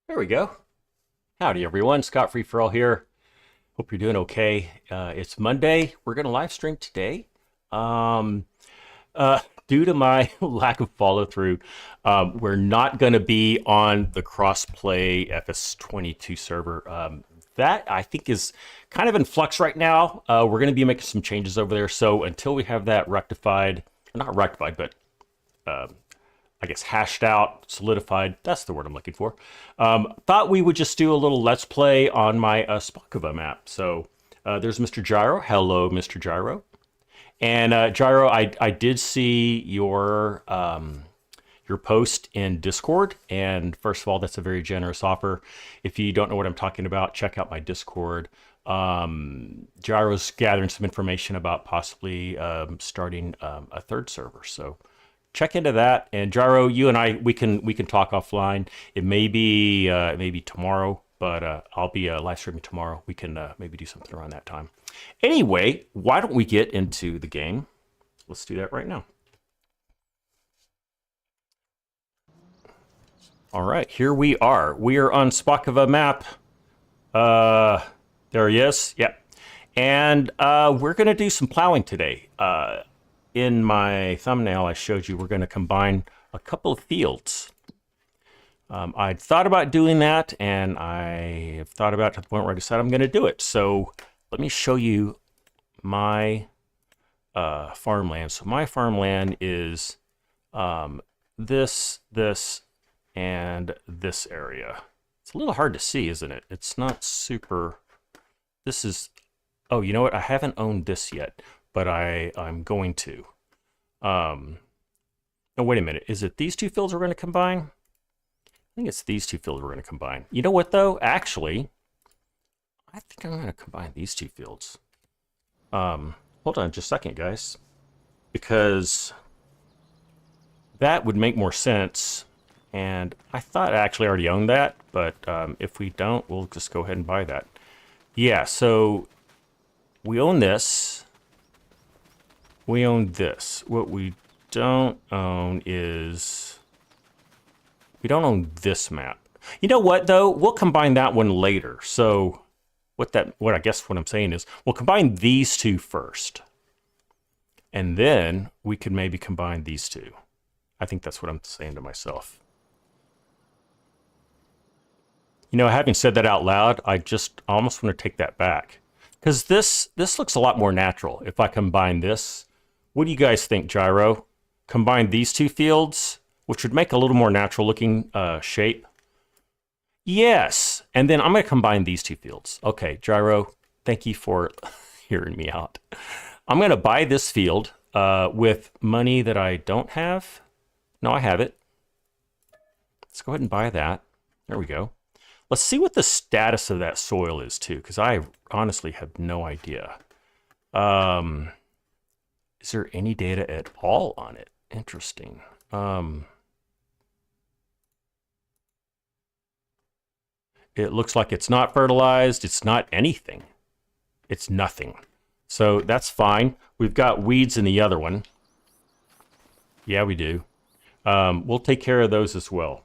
There we go. Howdy, everyone. Scottfreeforall here. Hope you're doing okay. It's Monday. We're going to live stream today. Um, Due to my lack of follow through, we're not going to be on the crossplay FS25 server. That I think is kind of in flux right now. We're going to be making some changes over there. So until we have that rectified, not rectified, but I guess hashed out, solidified. That's the word I'm looking for. Thought we would just do a little let's play on my Szpakowo map. So there's Mr. Gyro. Hello, Mr. Gyro. And Gyro, I did see your post in Discord. And first of all, that's a very generous offer. If you don't know what I'm talking about, check out my Discord. Gyro's gathering some information about possibly starting a third server. So check into that. And Gyro, you and I, we can talk offline. It may be tomorrow, but I'll be live streaming tomorrow. We can maybe do something around that time. Anyway, why don't we get into the game? Let's do that right now. All right, here we are. We are on Szpakowo map. There he is. Yep. And we're going to do some plowing today. In my thumbnail, I showed you we're going to combine a couple of fields. I'd thought about doing that, and I have thought about it to the point where I decided I'm going to do it. So let me show you my farmland. So my farmland is this, and this area. It's a little hard to see, isn't it? It's not super... This is... Oh, you know what? I haven't owned this yet, but I'm going to. Oh, wait a minute. Is it these two fields we're going to combine? I think it's these two fields we're going to combine. You know what, though? Actually, I think I'm going to combine these two fields. Hold on just a second, guys. Because that would make more sense. And I thought I actually already owned that, but if we don't, we'll just go ahead and buy that. Yeah, so we own this. We own this. What we don't own is... We don't own this map. You know what, though? We'll combine that one later. So what I guess what I'm saying is we'll combine these two first. And then we could maybe combine these two. I think that's what I'm saying to myself. You know, having said that out loud, I almost want to take that back. Because this looks a lot more natural if I combine this. What do you guys think, Gyro? Combine these two fields, which would make a little more natural looking shape. Yes, and then I'm going to combine these two fields. Okay, Gyro, thank you for hearing me out. I'm going to buy this field with money that I don't have. No, I have it. Let's go ahead and buy that. There we go. Let's see what the status of that soil is too, because I honestly have no idea. Is there any data at all on it? Interesting. It looks like it's not fertilized. It's not anything. It's nothing. So that's fine. We've got weeds in the other one. Yeah, we do. We'll take care of those as well.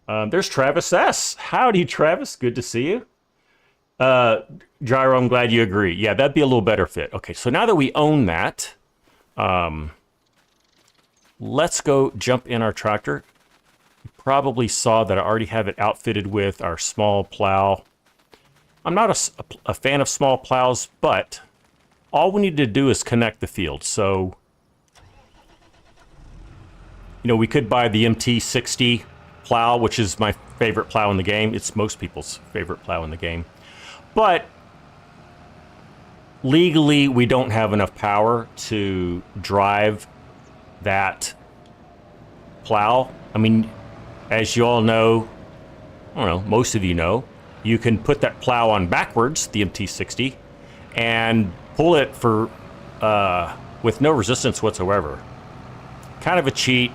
There's Travis S. Howdy, Travis. Good to see you. Gyro, I'm glad you agree. Yeah, that'd be a little better fit. Okay, so now that we own that, let's go jump in our tractor. You probably saw that I already have it outfitted with our small plow. I'm not a fan of small plows, but all we need to do is connect the field. So, you know, we could buy the MT60 plow, which is my favorite plow in the game. It's most people's favorite plow in the game. But legally, we don't have enough power to drive that plow. I mean, as you all know, I don't know, most of you know, you can put that plow on backwards, the MT60, and pull it for with no resistance whatsoever. Kind of a cheat.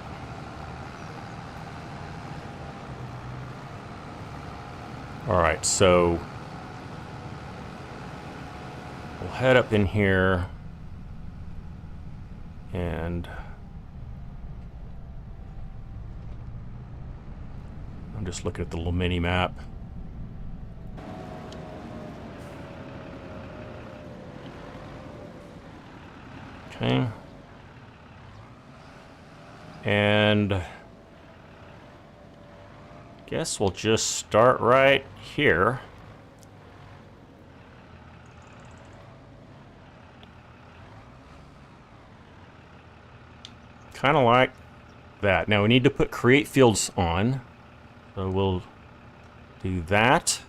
All right, so we'll head up in here and I'm just looking at the little mini map. Okay. And guess we'll just start right here. Kind of like that. Now we need to put create fields on. So we'll do that.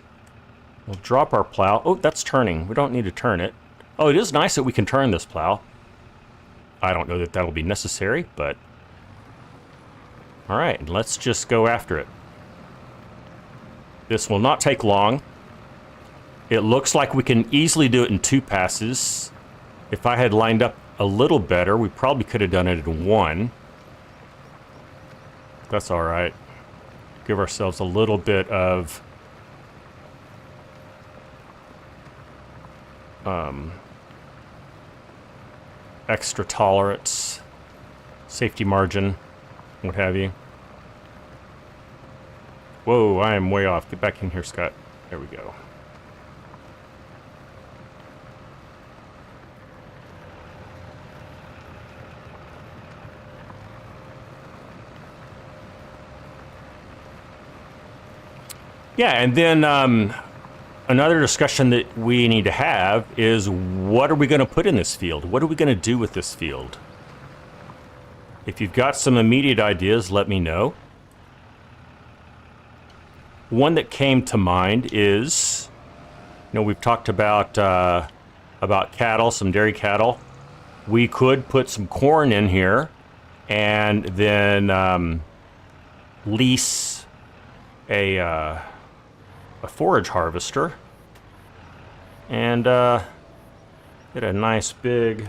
We'll drop our plow. Oh, that's turning. We don't need to turn it. Oh, it is nice that we can turn this plow. I don't know that that'll be necessary, but... Alright, let's just go after it. This will not take long. It looks like we can easily do it in 2 passes. If I had lined up a little better, we probably could have done it in 1. That's alright. Give ourselves a little bit of... extra tolerance, safety margin, what have you. Whoa, I am way off. Get back in here, Scott. There we go. Yeah, and then another discussion that we need to have is, what are we going to put in this field? What are we going to do with this field? If you've got some immediate ideas, let me know. One that came to mind is, you know, we've talked about cattle, some dairy cattle. We could put some corn in here and then lease a forage harvester and get a nice big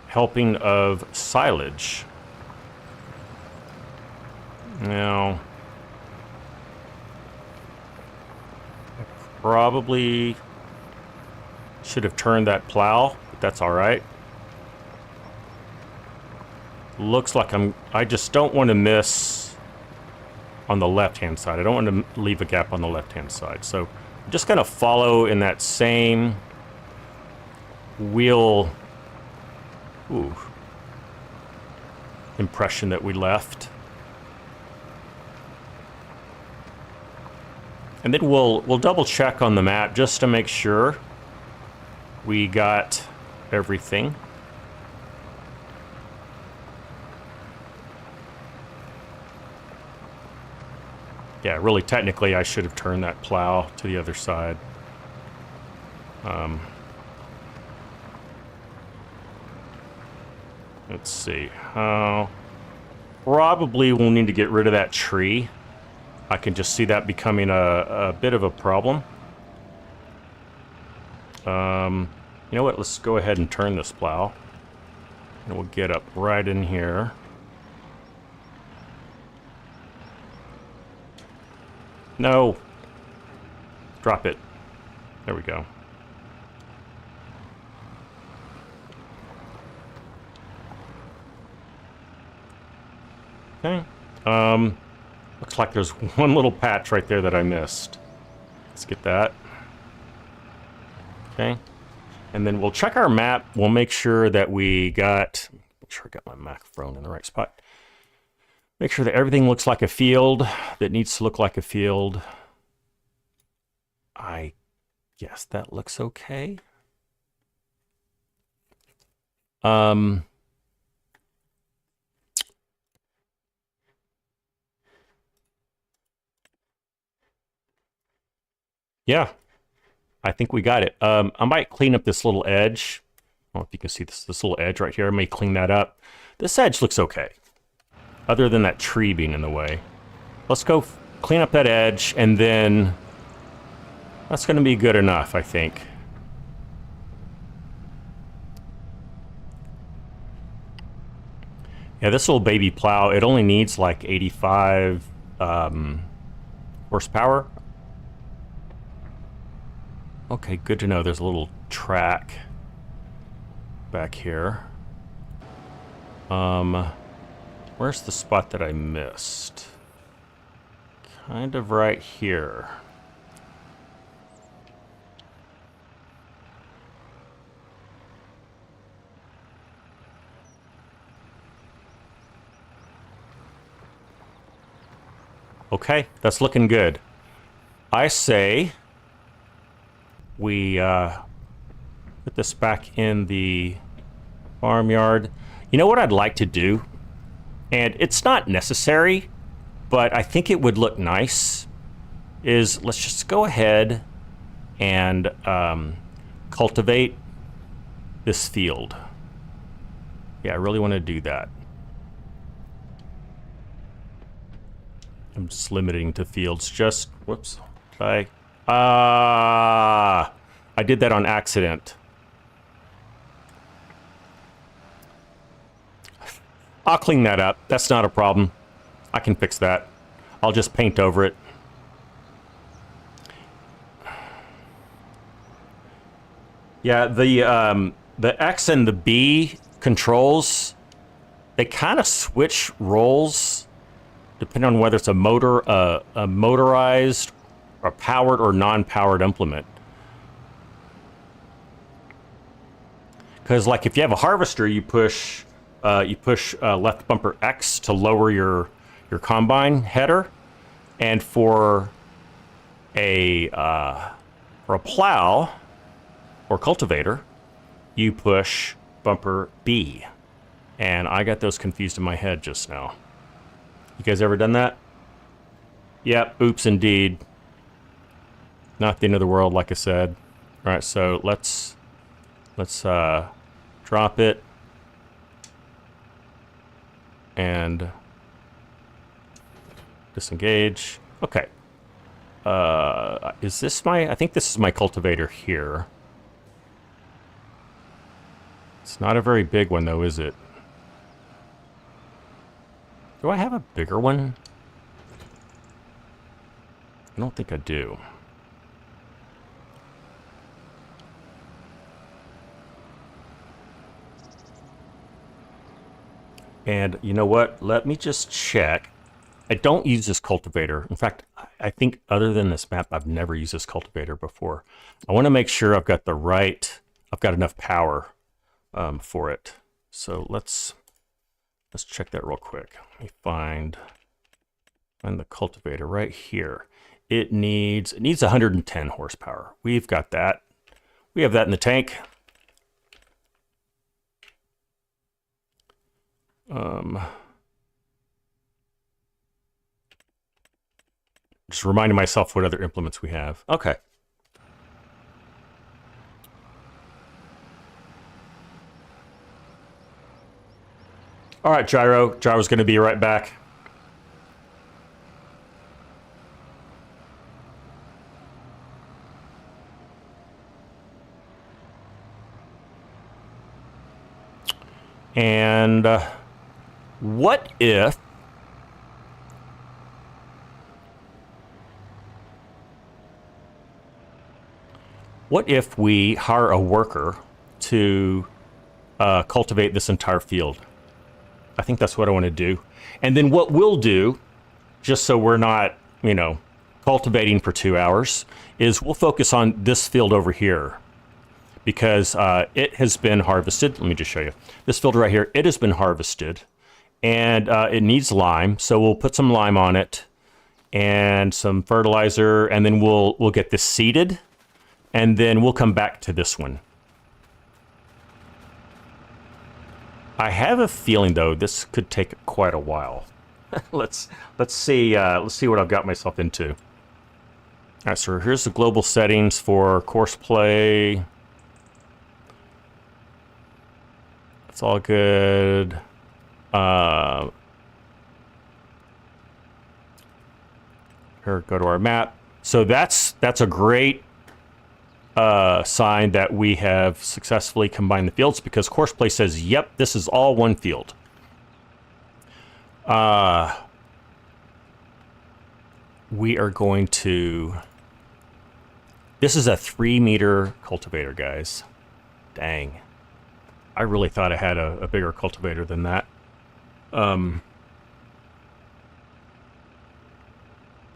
helping of silage. Now, I probably should have turned that plow, but that's all right. Looks like I just don't want to miss on the left-hand side. I don't want to leave a gap on the left-hand side. So I'm just going to follow in that same wheel impression that we left. And then we'll double check on the map just to make sure we got everything. Yeah, really technically I should have turned that plow to the other side. Let's see. Probably we'll need to get rid of that tree. I can just see that becoming a bit of a problem. You know what? Let's go ahead and turn this plow. And we'll get up right in here. No. Drop it. There we go. Okay. Looks like there's one little patch right there that I missed. Let's get that. Okay. And then we'll check our map. We'll make sure that we got... Make sure I got my microphone in the right spot. Make sure that everything looks like a field that needs to look like a field. I guess that looks okay. Yeah, I think we got it. I might clean up this little edge. I don't know if you can see this little edge right here. I may clean that up. This edge looks okay, other than that tree being in the way. Let's go clean up that edge, and then that's going to be good enough, I think. Yeah, this little baby plow, it only needs like 85 horsepower. Okay, good to know. There's a little track back here. Where's the spot that I missed? Kind of right here. Okay, that's looking good. I say we put this back in the farmyard. You know what I'd like to do? And it's not necessary, but I think it would look nice, is let's just go ahead and cultivate this field. Yeah, I really want to do that. I'm just limiting to fields. Just, whoops. I did that on accident. I'll clean that up. That's not a problem. I can fix that. I'll just paint over it. Yeah, the X and the B controls, they kind of switch roles depending on whether it's a motorized, or powered, or non-powered implement. Because, like, if you have a harvester, you push left bumper X to lower your combine header, and for a plow or cultivator, you push bumper B. And I got those confused in my head just now. You guys ever done that? Yep, oops indeed. Not the end of the world, like I said. All right, so let's drop it and disengage. Okay. Is this my? I think this is my cultivator here. It's not a very big one, though, is it? Do I have a bigger one? I don't think I do. And you know what? Let me just check. I don't use this cultivator. In fact, I think other than this map, I've never used this cultivator before. I want to make sure I've got I've got enough power for it. So let's check that real quick. Let me find the cultivator right here. It needs 110 horsepower. We've got that. We have that in the tank. Just reminding myself what other implements we have. Okay. All right, Gyro. Gyro's going to be right back. And what if we hire a worker to cultivate this entire field? I think that's what I want to do. And then what we'll do, just so we're not, cultivating for 2 hours, is we'll focus on this field over here. Because it has been harvested. Let me just show you. This field right here, it has been harvested. And it needs lime, so we'll put some lime on it. And some fertilizer, and then we'll get this seeded. And then we'll come back to this one. I have a feeling, though, this could take quite a while. let's see what I've got myself into. All right, so here's the global settings for course play. It's all good. Here, go to our map. So that's a great sign that we have successfully combined the fields, because course play says, yep, this is all one field. We are going to... This is a 3-meter cultivator, guys. Dang. I really thought I had a bigger cultivator than that.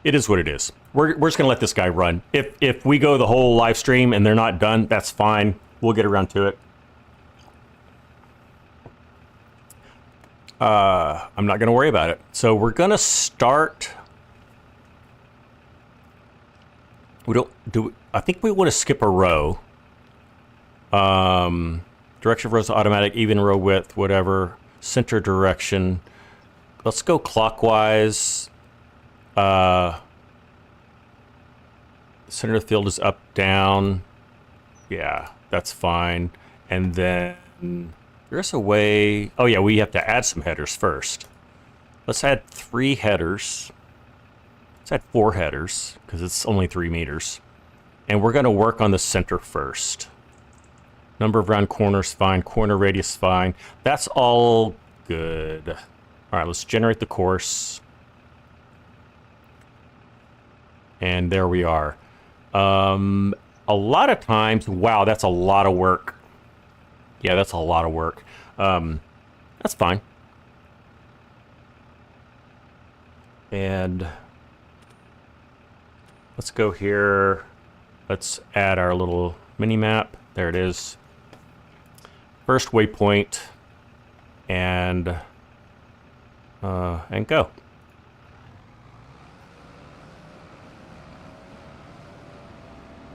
it is what it is. We're just gonna let this guy run. If we go the whole live stream and they're not done, that's fine. We'll get around to it. I'm not gonna worry about it. So we're gonna start. I think we want to skip a row. Direction of rows automatic, even row width, whatever. Center direction. Let's go clockwise. Center of the field is up, down. Yeah, that's fine. And then there's a way. Oh yeah, we have to add some headers first. Let's add 3 headers. Let's add 4 headers because it's only 3 meters. And we're going to work on the center first. Number of round corners, fine. Corner radius, fine. That's all good. All right, let's generate the course. And there we are. A lot of times, wow, that's a lot of work. Yeah, that's a lot of work. That's fine. And let's go here. Let's add our little mini map. There it is. First waypoint, and go.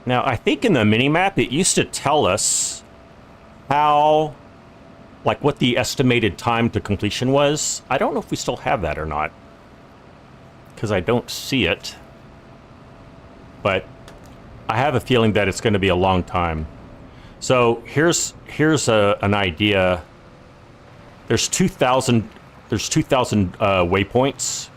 Now, I think in the mini-map, it used to tell us how, like, what the estimated time to completion was. I don't know if we still have that or not, because I don't see it. But I have a feeling that it's going to be a long time. So here's an idea. There's 2,000 waypoints.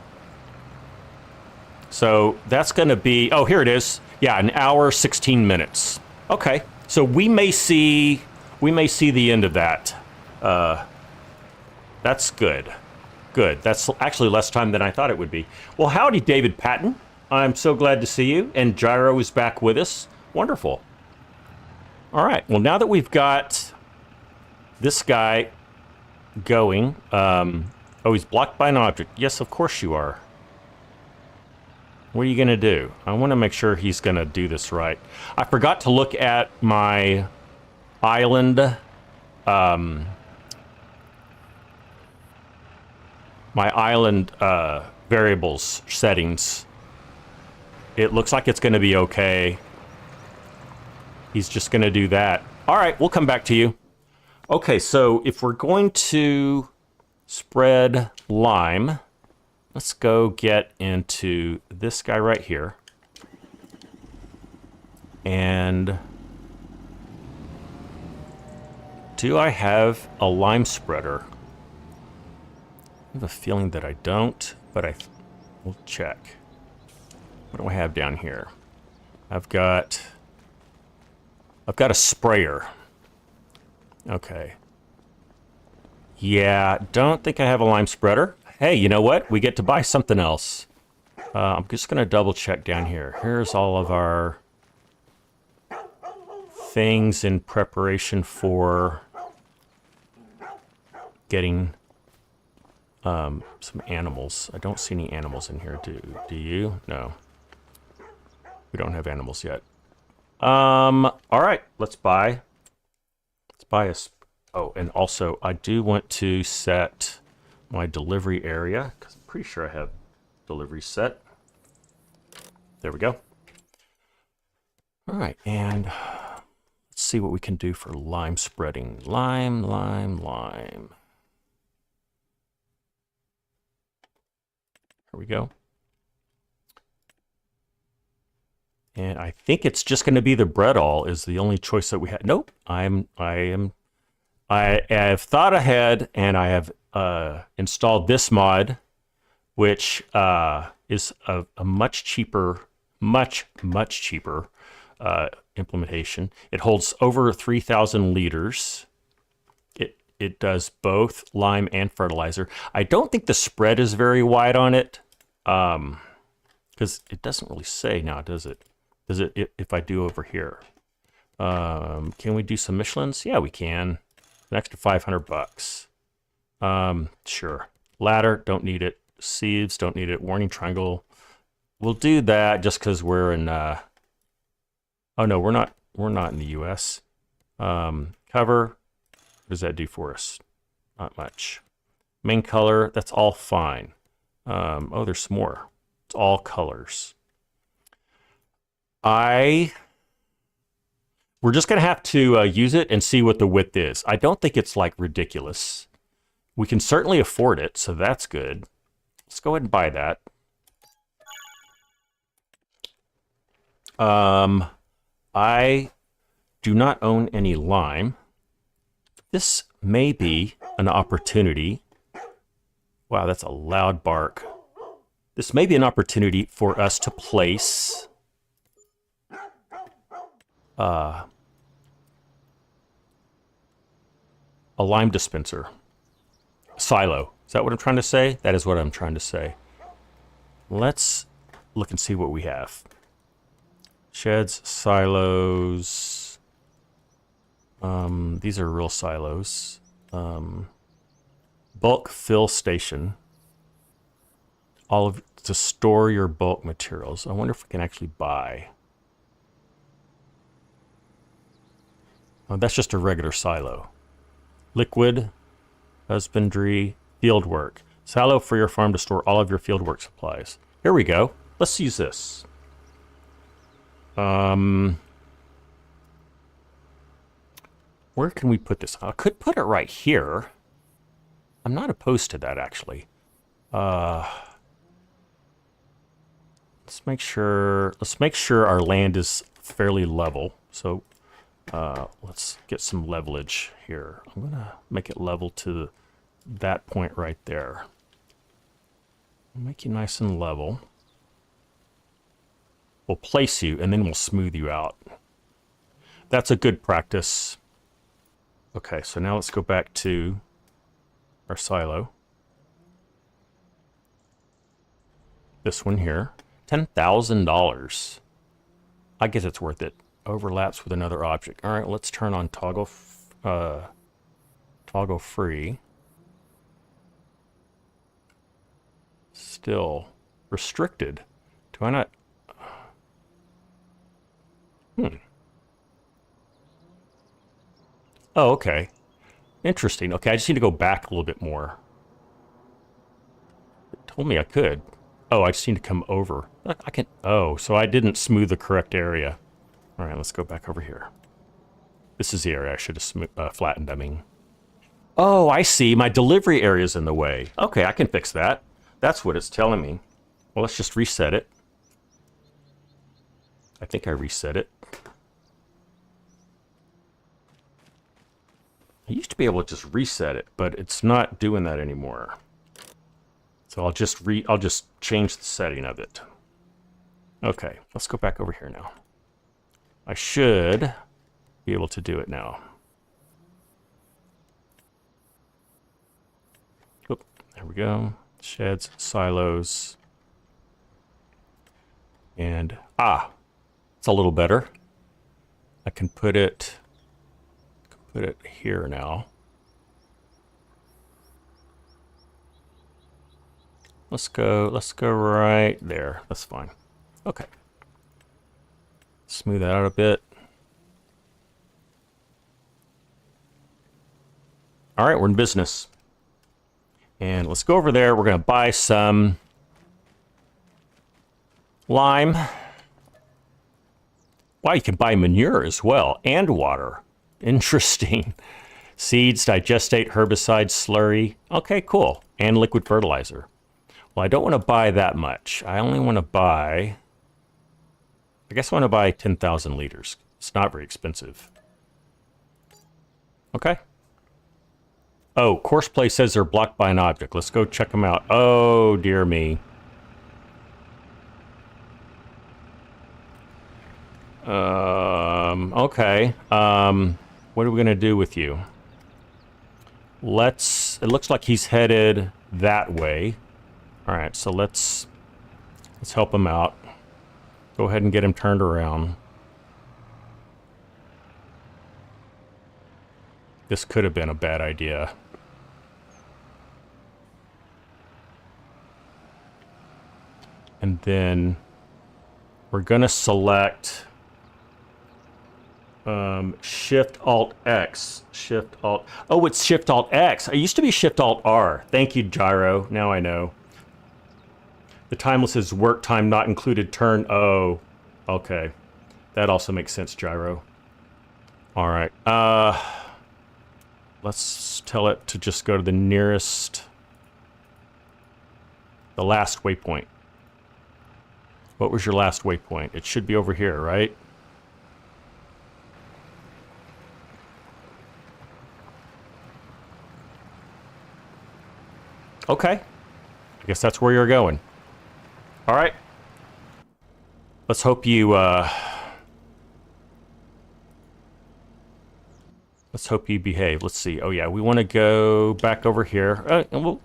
So that's going to be, oh, here it is. Yeah, 1 hour, 16 minutes. Okay, so we may see the end of that. That's good. Good. That's actually less time than I thought it would be. Well, howdy, David Patton. I'm so glad to see you. And Gyro is back with us. Wonderful. All right. Well, now that we've got this guy going, oh, he's blocked by an object. Yes, of course you are. What are you going to do? I want to make sure he's going to do this right. I forgot to look at my island, variables settings. It looks like it's going to be okay. He's just going to do that. All right, we'll come back to you. Okay, so if we're going to spread lime, let's go get into this guy right here. And do I have a lime spreader? I have a feeling that I don't, but we'll check. What do I have down here? I've got a sprayer. Okay. Yeah, don't think I have a lime spreader. Hey, you know what? We get to buy something else. I'm just going to double check down here. Here's all of our things in preparation for getting some animals. I don't see any animals in here. Do you? No. We don't have animals yet. All right, let's buy a... Oh, and also, I do want to set my delivery area, because I'm pretty sure I have delivery set. There we go. All right, and let's see what we can do for lime spreading. Lime. Here we go. And I think it's just going to be the bread all is the only choice that we had. Nope, I have thought ahead, and I have installed this mod, which is a much cheaper implementation. It holds over 3,000 liters. It does both lime and fertilizer. I don't think the spread is very wide on it, because it doesn't really say now, does it? Does it if I do over here? Can we do some Michelins? Yeah, we can. An extra $500. Sure. Ladder, don't need it. Sieves, don't need it. Warning triangle, we'll do that just because we're in. Oh no, we're not. We're not in the U.S. Cover. What does that do for us? Not much. Main color. That's all fine. Oh, there's some more. It's all colors. We're just gonna have to use it and see what the width is. I don't think it's like ridiculous. We can certainly afford it, so that's good. Let's go ahead and buy that. I do not own any lime. This may be an opportunity. Wow, that's a loud bark. This may be an opportunity for us to place a lime dispenser. Silo. Is that what I'm trying to say? That is what I'm trying to say. Let's look and see what we have. Sheds, silos. These are real silos. Bulk fill station. To store your bulk materials. I wonder if we can actually buy. Oh, that's just a regular silo. Liquid, husbandry, field work. Silo for your farm to store all of your field work supplies. Here we go. Let's use this. Where can we put this? I could put it right here. I'm not opposed to that, actually. Let's make sure our land is fairly level. So let's get some levelage here. I'm gonna make it level to that point right there. Make you nice and level. We'll place you and then we'll smooth you out. That's a good practice. Okay, so now let's go back to our silo. This one here, $10,000. I guess it's worth it. Overlaps with another object. All right, let's turn on toggle free. Still restricted. Do I not? Oh, okay. Interesting. Okay, I just need to go back a little bit more. It told me I could. Oh, I just need to come over. I can. Oh, so I didn't smooth the correct area. All right, let's go back over here. This is the area I should have flattened, I mean. Oh, I see. My delivery area is in the way. Okay, I can fix that. That's what it's telling me. Well, let's just reset it. I think I reset it. I used to be able to just reset it, but it's not doing that anymore. So I'll just change the setting of it. Okay, let's go back over here now. I should be able to do it now. Oop, there we go. Sheds, silos. And, it's a little better. I can put it here now. Let's go right there. That's fine. Okay. Smooth that out a bit. All right, we're in business. And let's go over there. We're going to buy some lime. Wow, you can buy manure as well and water. Interesting. Seeds, digestate, herbicide, slurry. Okay, cool. And liquid fertilizer. Well, I don't want to buy that much. I only want to buy... I guess I want to buy 10,000 liters. It's not very expensive. Okay. Oh, Courseplay says they're blocked by an object. Let's go check them out. Oh, dear me. Okay. What are we going to do with you? It looks like he's headed that way. All right, so let's help him out. Go ahead and get him turned around. This could have been a bad idea. And then we're going to select Shift Alt X. Shift Alt. Oh, it's Shift Alt X. It used to be Shift Alt R. Thank you, Gyro. Now I know. The timeless is work time not included turn. Oh, okay. That also makes sense, Gyro. All right. Let's tell it to just go to the nearest, the last waypoint. What was your last waypoint? It should be over here, right? Okay. I guess that's where you're going. All right. Let's hope you, let's hope you behave. Let's see. Oh, yeah, we want to go back over here. And we'll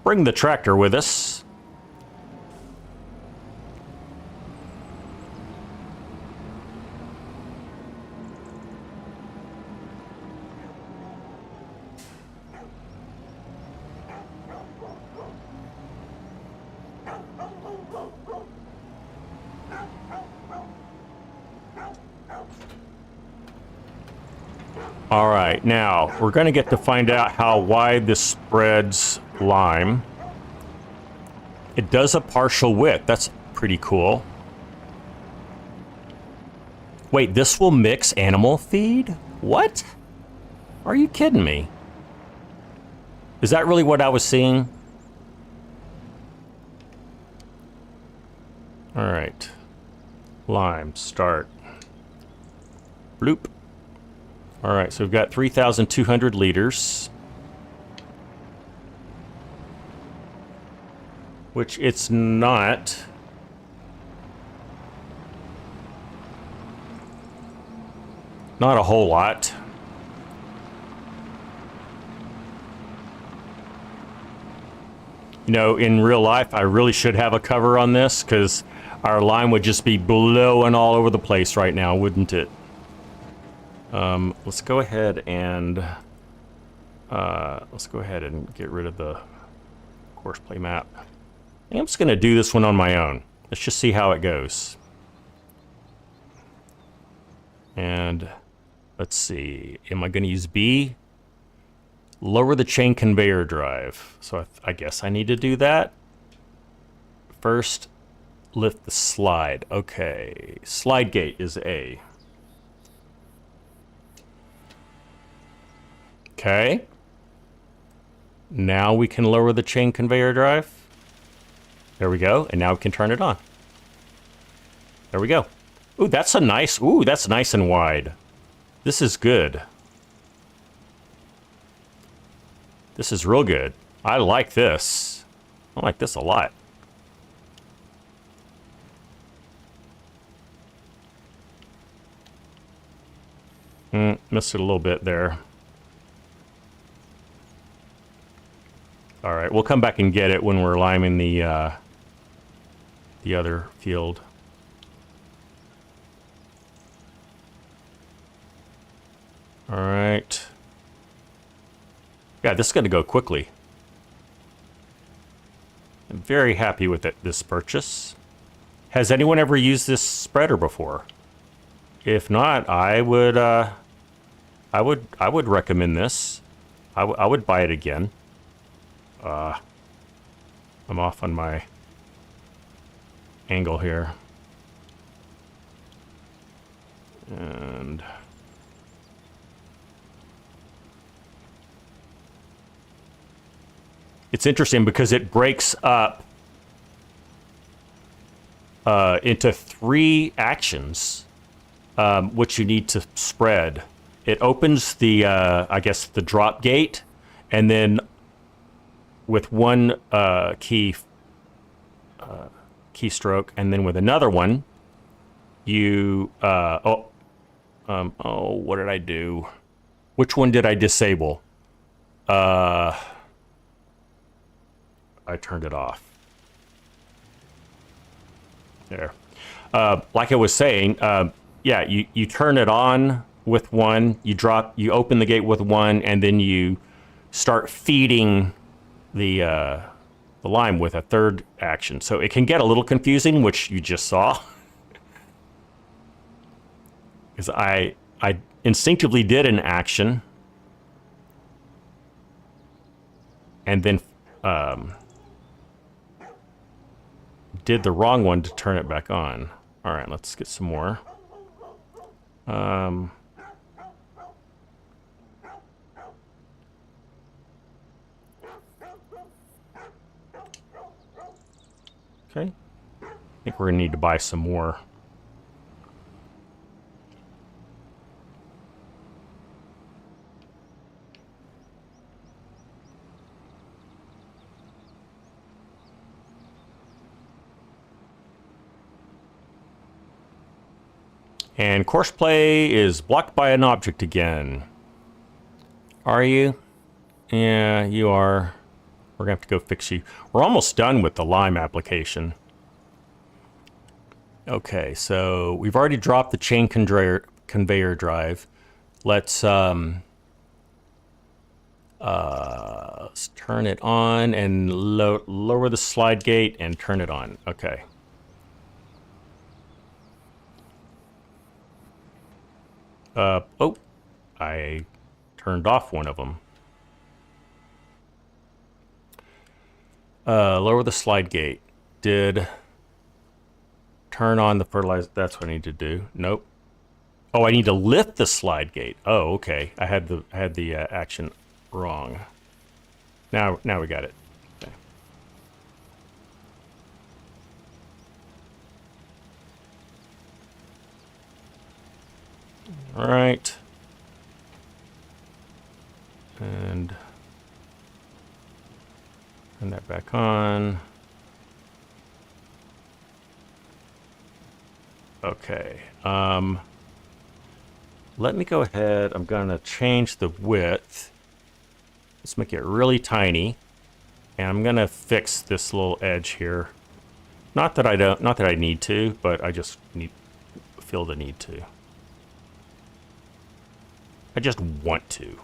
bring the tractor with us. All right, now we're going to get to find out how wide this spreads lime. It does a partial width. That's pretty cool. Wait, this will mix animal feed? What? Are you kidding me? Is that really what I was seeing? All right. Lime, start. Bloop. All right, so we've got 3,200 liters. Which it's not. Not a whole lot. You know, in real life, I really should have a cover on this because our lime would just be blowing all over the place right now, wouldn't it? Let's go ahead and get rid of the course play map. I'm just going to do this one on my own. Let's just see how it goes. And let's see. Am I going to use B? Lower the chain conveyor drive. So I guess I need to do that. First, lift the slide. Okay. Slide gate is A. Okay. Now we can lower the chain conveyor drive. There we go. And now we can turn it on. There we go. Ooh, that's nice and wide. This is good. This is real good. I like this. I like this a lot. Missed it a little bit there. All right, we'll come back and get it when we're liming the other field. All right. Yeah, this is going to go quickly. I'm very happy with this purchase. Has anyone ever used this spreader before? If not, I would recommend this. I would buy it again. I'm off on my angle here. And it's interesting because it breaks up into 3 actions, which you need to spread. It opens the, I guess, the drop gate, and then with one keystroke, and then with another one, you what did I do? Which one did I disable? I turned it off. There. Like I was saying, yeah, you turn it on with one, you open the gate with one, and then you start feeding the the lime with a third action. So it can get a little confusing, which you just saw. Because I instinctively did an action and then did the wrong one to turn it back on. All right, let's get some more. Okay. I think we're gonna need to buy some more. And course play is blocked by an object again. Are you? Yeah, you are. We're gonna have to go fix you. We're almost done with the lime application. Okay, so we've already dropped the chain conveyor drive. Let's turn it on and lower the slide gate and turn it on. Okay. Oh, I turned off one of them. Lower the slide gate. Did turn on the fertilizer. That's what I need to do. Nope. Oh, I need to lift the slide gate. Oh, okay. I had the action wrong. Now we got it. Okay. All right. And turn that back on. Okay. Let me go ahead. I'm gonna change the width. Let's make it really tiny. And I'm gonna fix this little edge here. Not that I need to, but I just feel the need to. I just want to.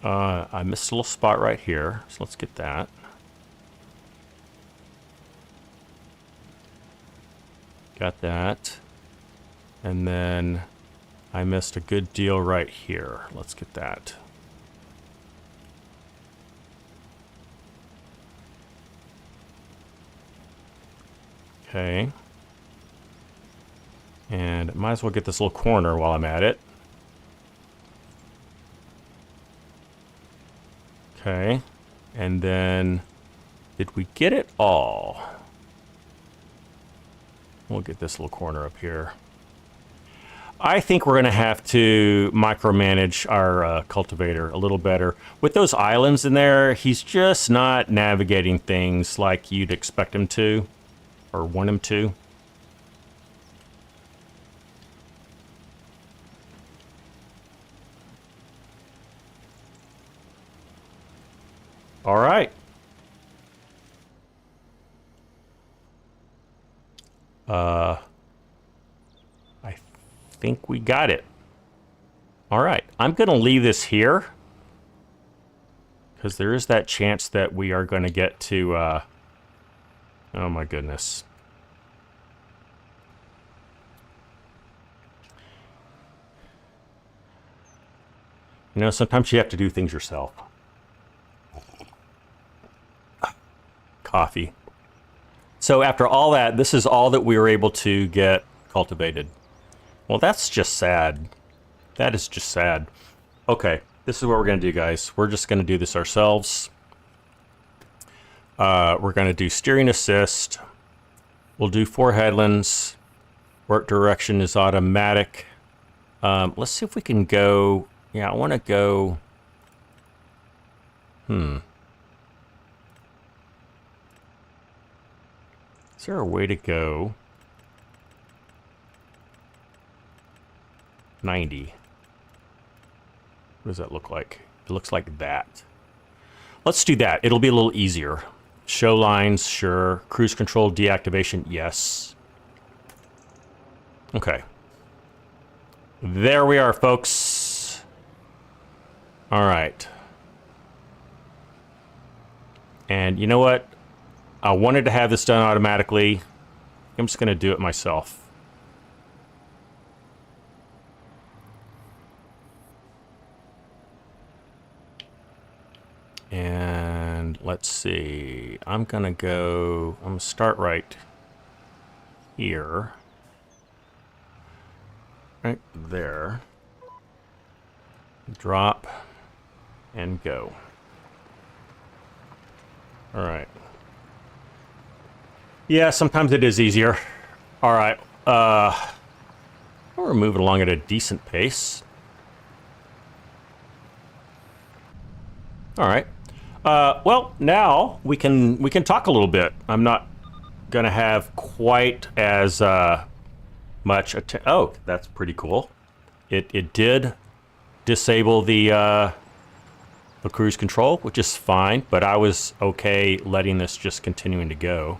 I missed a little spot right here, so let's get that. Got that. And then I missed a good deal right here. Let's get that. Okay. And might as well get this little corner while I'm at it. Okay. And then, did we get it all? We'll get this little corner up here. I think we're going to have to micromanage our cultivator a little better. With those islands in there, he's just not navigating things like you'd expect him to, or want him to. All right. I think we got it. All right. I'm going to leave this here because there is that chance that we are going to get to, oh my goodness. You know, sometimes you have to do things yourself. Coffee. So after all that, this is all that we were able to get cultivated. Well, that's just sad. That is just sad. Okay, this is what we're going to do, guys. We're just going to do this ourselves. We're going to do steering assist. We'll do 4 headlands. Work direction is automatic. Let's see if we can go... Yeah, I want to go... Is there a way to go 90? What does that look like? It looks like that. Let's do that. It'll be a little easier. Show lines, sure. Cruise control deactivation, yes. Okay. There we are, folks. All right. And you know what? I wanted to have this done automatically. I'm just going to do it myself. And let's see. I'm going to start right here. Right there. Drop and go. All right. Yeah, sometimes it is easier. All right. We're moving along at a decent pace. All right. Well, now we can talk a little bit. I'm not gonna have quite as much. Oh, that's pretty cool. It did disable the cruise control, which is fine, but I was okay letting this just continuing to go.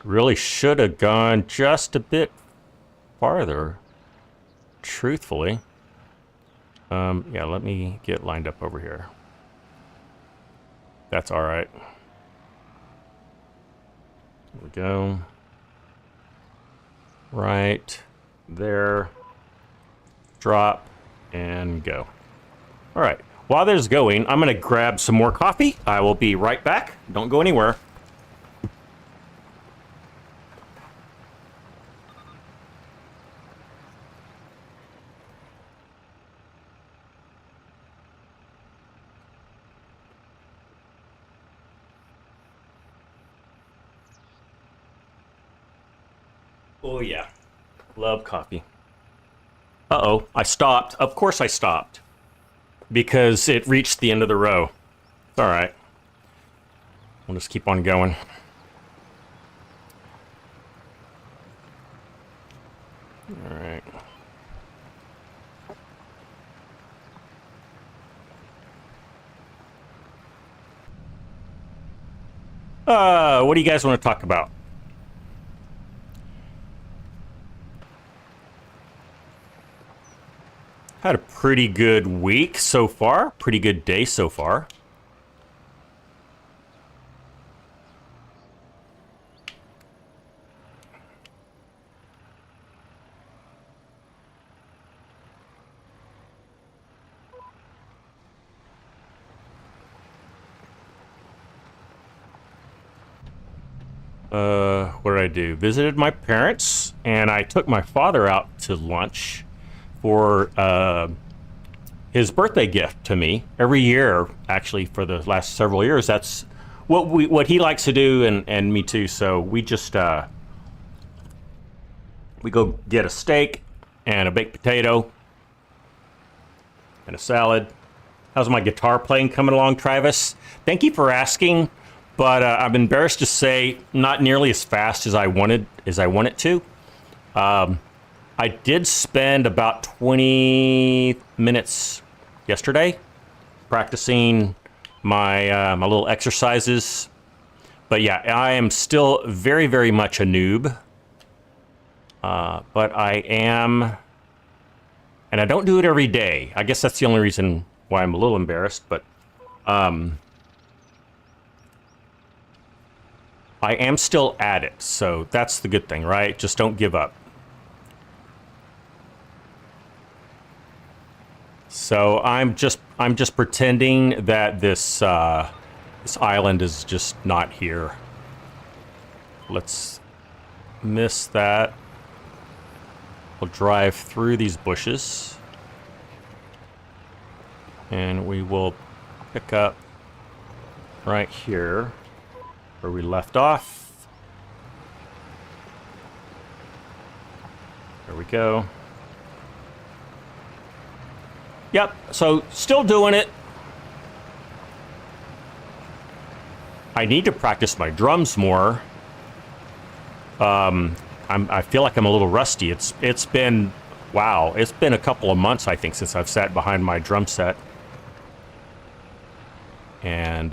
Really should have gone just a bit farther, truthfully. Yeah, let me get lined up over here. That's all right. There we go. Right there. Drop and go. All right. While there's going, I'm going to grab some more coffee. I will be right back. Don't go anywhere. Oh yeah, love coffee. Uh-oh, I stopped. Of course I stopped. Because it reached the end of the row. It's all right. We'll just keep on going. All right. What do you guys want to talk about? Had a pretty good week so far. Pretty good day so far. What did I do? Visited my parents, and I took my father out to lunch for his birthday gift to me. Every year, actually, for the last several years, that's what he likes to do, and me too. So we just we go get a steak and a baked potato and a salad. How's my guitar playing coming along, Travis? Thank you for asking, but I'm embarrassed to say not nearly as fast as I want it to. I did spend about 20 minutes yesterday practicing my my little exercises. But yeah, I am still very, very much a noob. But I am, and I don't do it every day. I guess that's the only reason why I'm a little embarrassed, but I am still at it, so that's the good thing, right? Just don't give up. So I'm just pretending that this this island is just not here. Let's miss that. We'll drive through these bushes, and we will pick up right here where we left off. There we go. Yep, so still doing it. I need to practice my drums more. I feel like I'm a little rusty. It's been, wow, it's been a couple of months, I think, since I've sat behind my drum set. And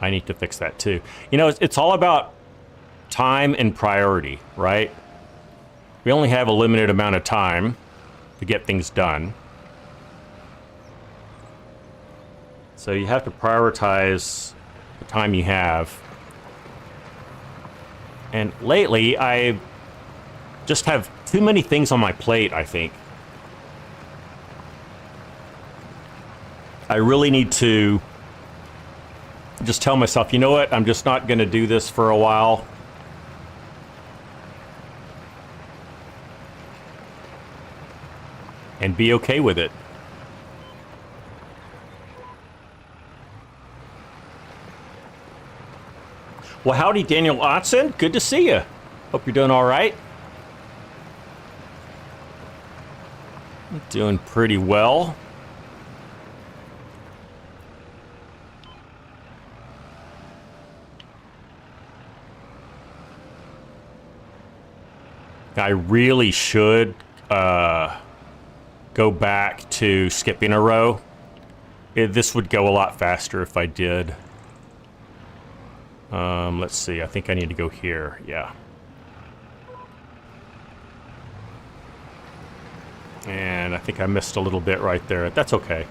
I need to fix that too. You know, it's all about time and priority, right? We only have a limited amount of time to get things done. So you have to prioritize the time you have. And lately, I just have too many things on my plate, I think. I really need to just tell myself, you know what, I'm just not going to do this for a while. And be okay with it. Well, howdy, Daniel Otson. Good to see you. Hope you're doing all right. I'm doing pretty well. I really should go back to skipping a row. This would go a lot faster if I did. Let's see. I think I need to go here. Yeah. And I think I missed a little bit right there. That's okay.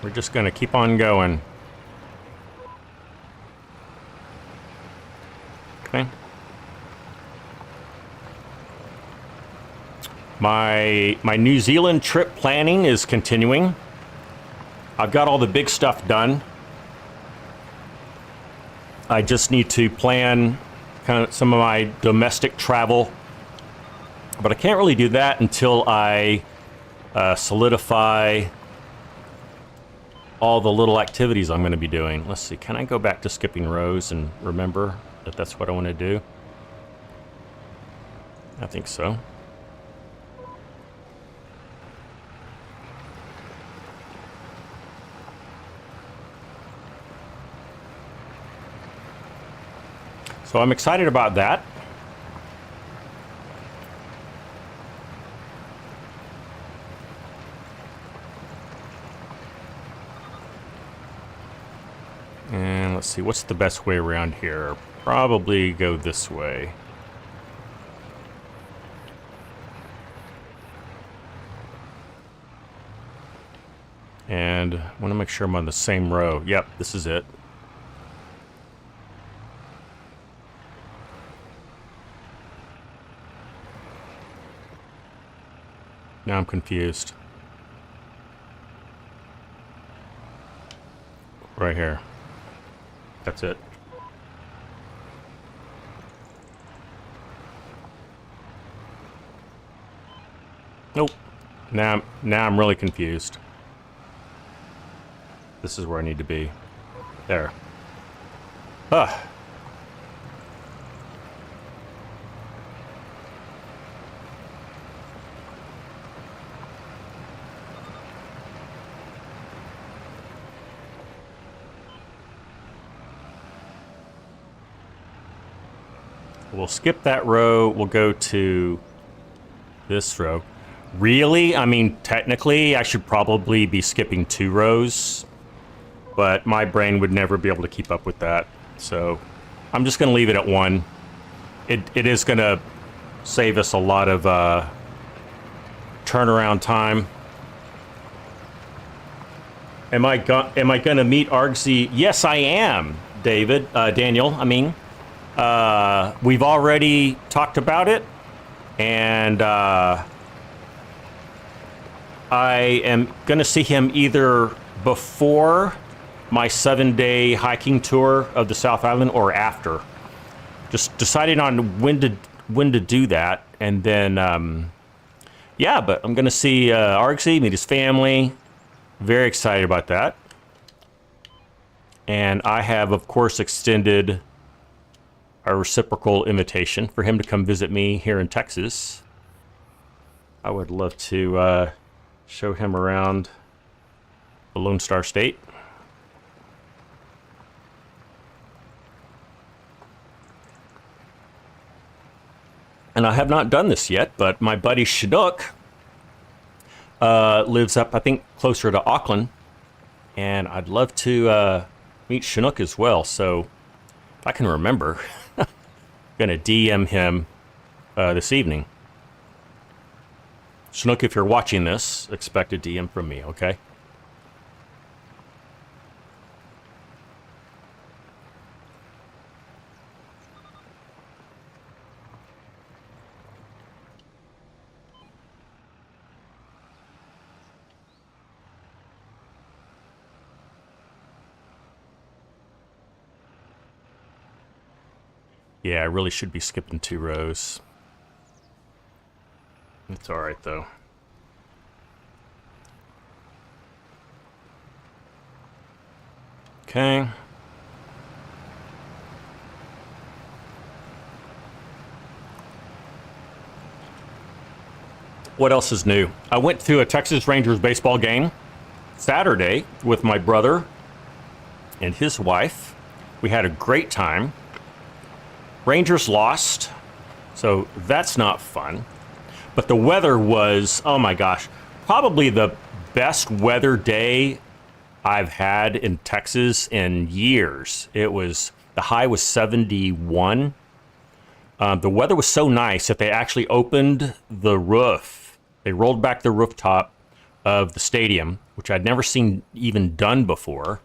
We're just going to keep on going. Okay. My New Zealand trip planning is continuing. I've got all the big stuff done. I just need to plan kind of some of my domestic travel. But I can't really do that until I solidify all the little activities I'm going to be doing. Let's see, can I go back to skipping rows and remember that that's what I want to do? I think so. So I'm excited about that. And let's see, what's the best way around here? Probably go this way. And I want to make sure I'm on the same row. Yep, this is it. Now I'm confused. Right here. That's it. Nope. Now I'm really confused. This is where I need to be. There. Ah. We'll skip that row. We'll go to this row. Really? I mean, technically, I should probably be skipping 2 rows, but my brain would never be able to keep up with that. So I'm just going to leave it at 1. It is going to save us a lot of turnaround time. Am I going to meet Argsy? Yes, I am, Daniel, I mean. We've already talked about it, and I am going to see him either before my 7-day hiking tour of the South Island or after. Just deciding on when to do that, and then yeah. But I'm going to see Argsy, meet his family. Very excited about that, and I have, of course, extended a reciprocal invitation for him to come visit me here in Texas. I would love to show him around the Lone Star State. and I have not done this yet, but my buddy Chinook lives up, I think, closer to Auckland, and I'd love to meet Chinook as well. So if I can remember, I'm gonna DM him this evening. Chinook, if you're watching this, expect a DM from me, okay? Yeah, I really should be skipping 2 rows. It's all right, though. Okay. What else is new? I went to a Texas Rangers baseball game Saturday with my brother and his wife. We had a great time. Rangers lost, so that's not fun. But the weather was, oh my gosh, probably the best weather day I've had in Texas in years. The high was 71. The weather was so nice that they actually opened the roof. They rolled back the rooftop of the stadium, which I'd never seen even done before.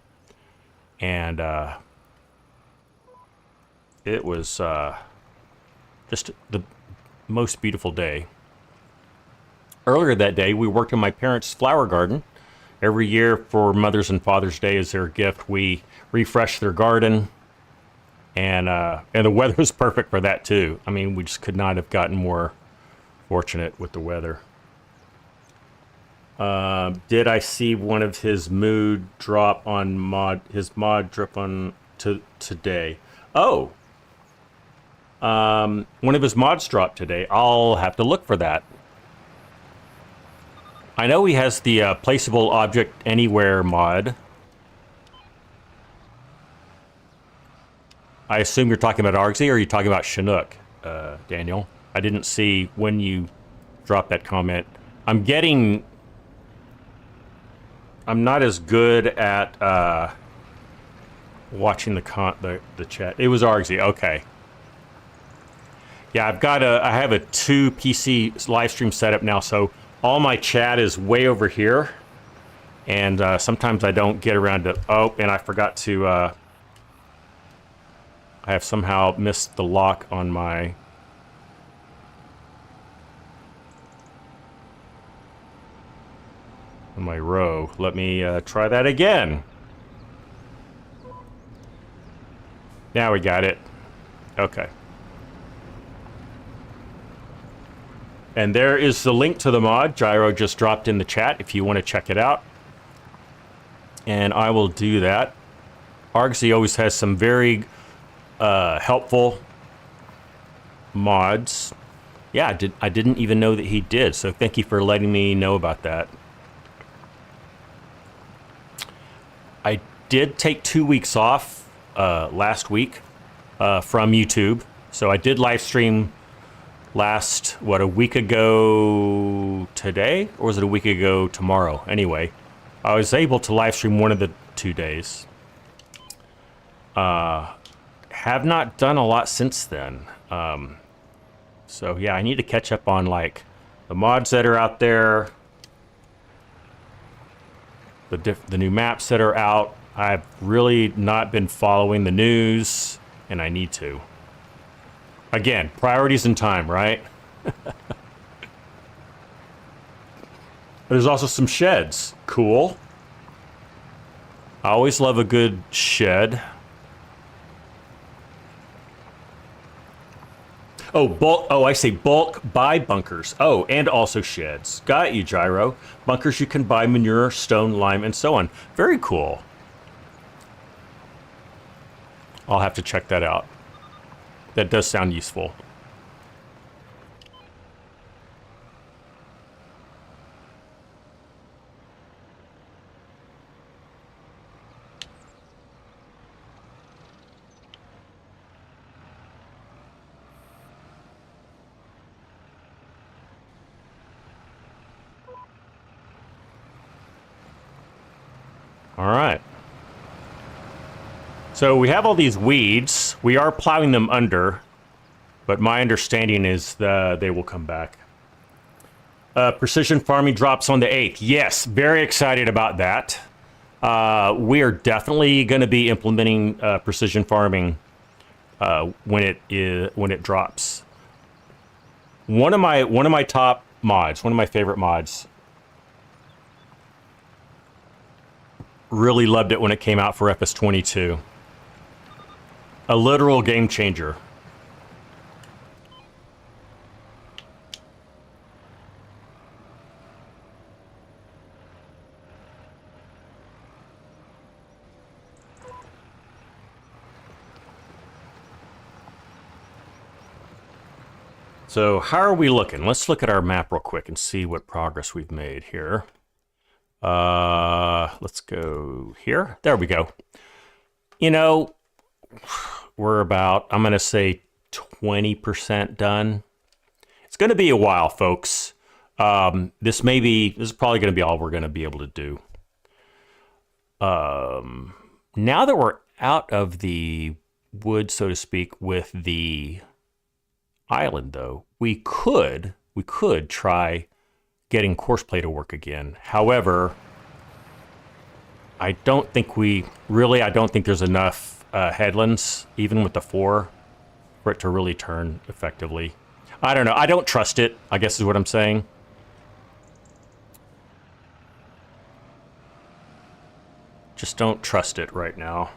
And it was just the most beautiful day. Earlier that day, we worked in my parents' flower garden. Every year for Mother's and Father's Day as their gift, we refresh their garden. And the weather was perfect for that, too. I mean, we just could not have gotten more fortunate with the weather. Did I see one of his mood drop on his mod drip on today? Oh. One of his mods dropped today. I'll have to look for that. I know he has the placeable object anywhere mod. I assume you're talking about Argsy, or are you talking about Chinook, Daniel? I didn't see when you dropped that comment. I'm not as good at watching the chat. It was Argsy, okay. Yeah, I have a 2 PC live stream setup now, so all my chat is way over here, and sometimes I don't get around to. Oh, and I forgot to. I have somehow missed the lock on my. Row. Let me try that again. Now we got it. Okay. And there is the link to the mod. Gyro just dropped in the chat if you want to check it out. And I will do that. Argsy always has some very helpful mods. Yeah, I didn't even know that he did, so thank you for letting me know about that. I did take 2 weeks off last week from YouTube. So I did live stream a week ago today? Or was it a week ago tomorrow? Anyway, I was able to live stream one of the 2 days. Have not done a lot since then. So yeah, I need to catch up on like the mods that are out there, the new maps that are out. I've really not been following the news, and I need to. Again, priorities and time, right? There's also some sheds. Cool. I always love a good shed. Oh, I say bulk buy bunkers. Oh, and also sheds. Got you, Gyro. Bunkers you can buy manure, stone, lime, and so on. Very cool. I'll have to check that out. That does sound useful. All right. So we have all these weeds. We are plowing them under, but my understanding is they will come back. Precision farming drops on the 8th. Yes, very excited about that. We are definitely going to be implementing precision farming when it drops. One of my top mods, one of my favorite mods. Really loved it when it came out for FS25. A literal game changer. So how are we looking? Let's look at our map real quick and see what progress we've made here. Let's go here. There we go. You know, we're about, I'm going to say 20% done. It's going to be a while, folks. This is probably going to be all we're going to be able to do. Now that we're out of the wood, so to speak, with the island, though, we could try getting coarse play to work again. However, I don't think there's enough headlands, even with the 4, for it to really turn effectively. I don't know. I don't trust it, I guess is what I'm saying. Just don't trust it right now.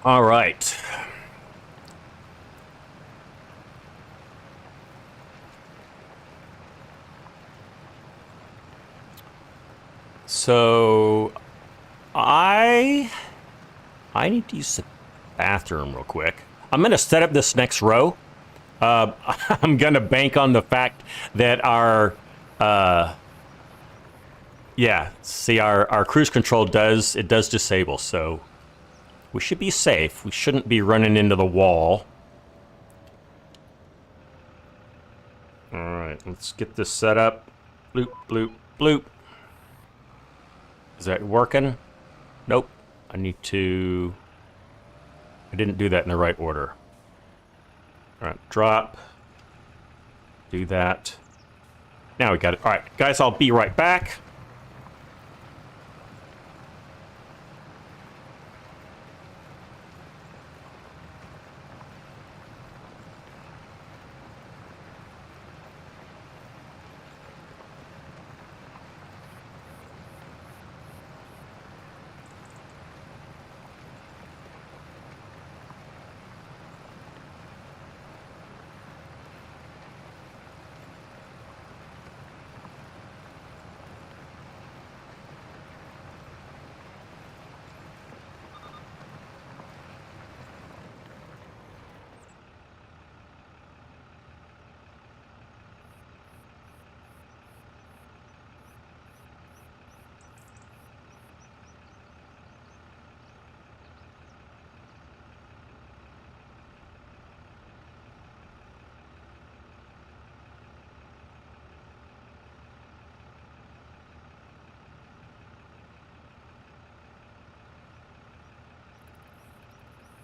All right. So I need to use the bathroom real quick. I'm going to set up this next row. I'm going to bank on the fact that our cruise control does disable, so we should be safe. We shouldn't be running into the wall. All right, let's get this set up. Bloop, bloop, bloop. Is that working? Nope. I didn't do that in the right order. All right, drop. Do that. Now we got it. All right, guys, I'll be right back.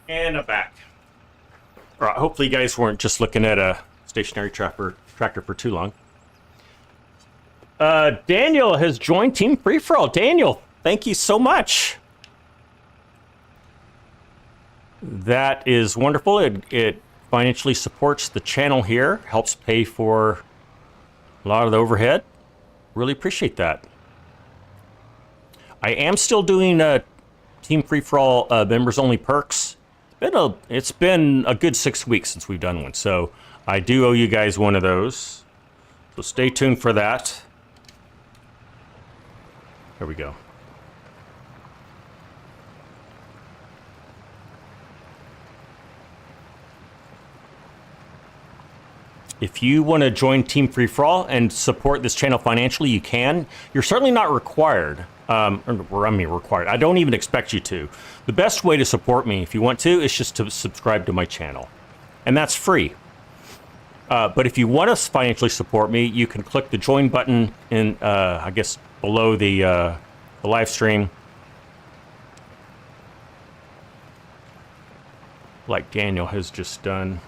And I'm back. All right, hopefully you guys weren't just looking at a stationary tractor for too long. Daniel has joined Team Free-For-All. Daniel, thank you so much. That is wonderful. It financially supports the channel here, helps pay for a lot of the overhead. Really appreciate that. I am still doing Team Free-For-All members-only perks. It's been a good 6 weeks since we've done one, so I do owe you guys one of those. So stay tuned for that. There we go. If you want to join Team Free For All and support this channel financially, you can. You're certainly not required. Required. I don't even expect you to. The best way to support me, if you want to, is just to subscribe to my channel. And that's free. But if you want to financially support me, you can click the join button in, I guess, below the live stream. Like Daniel has just done.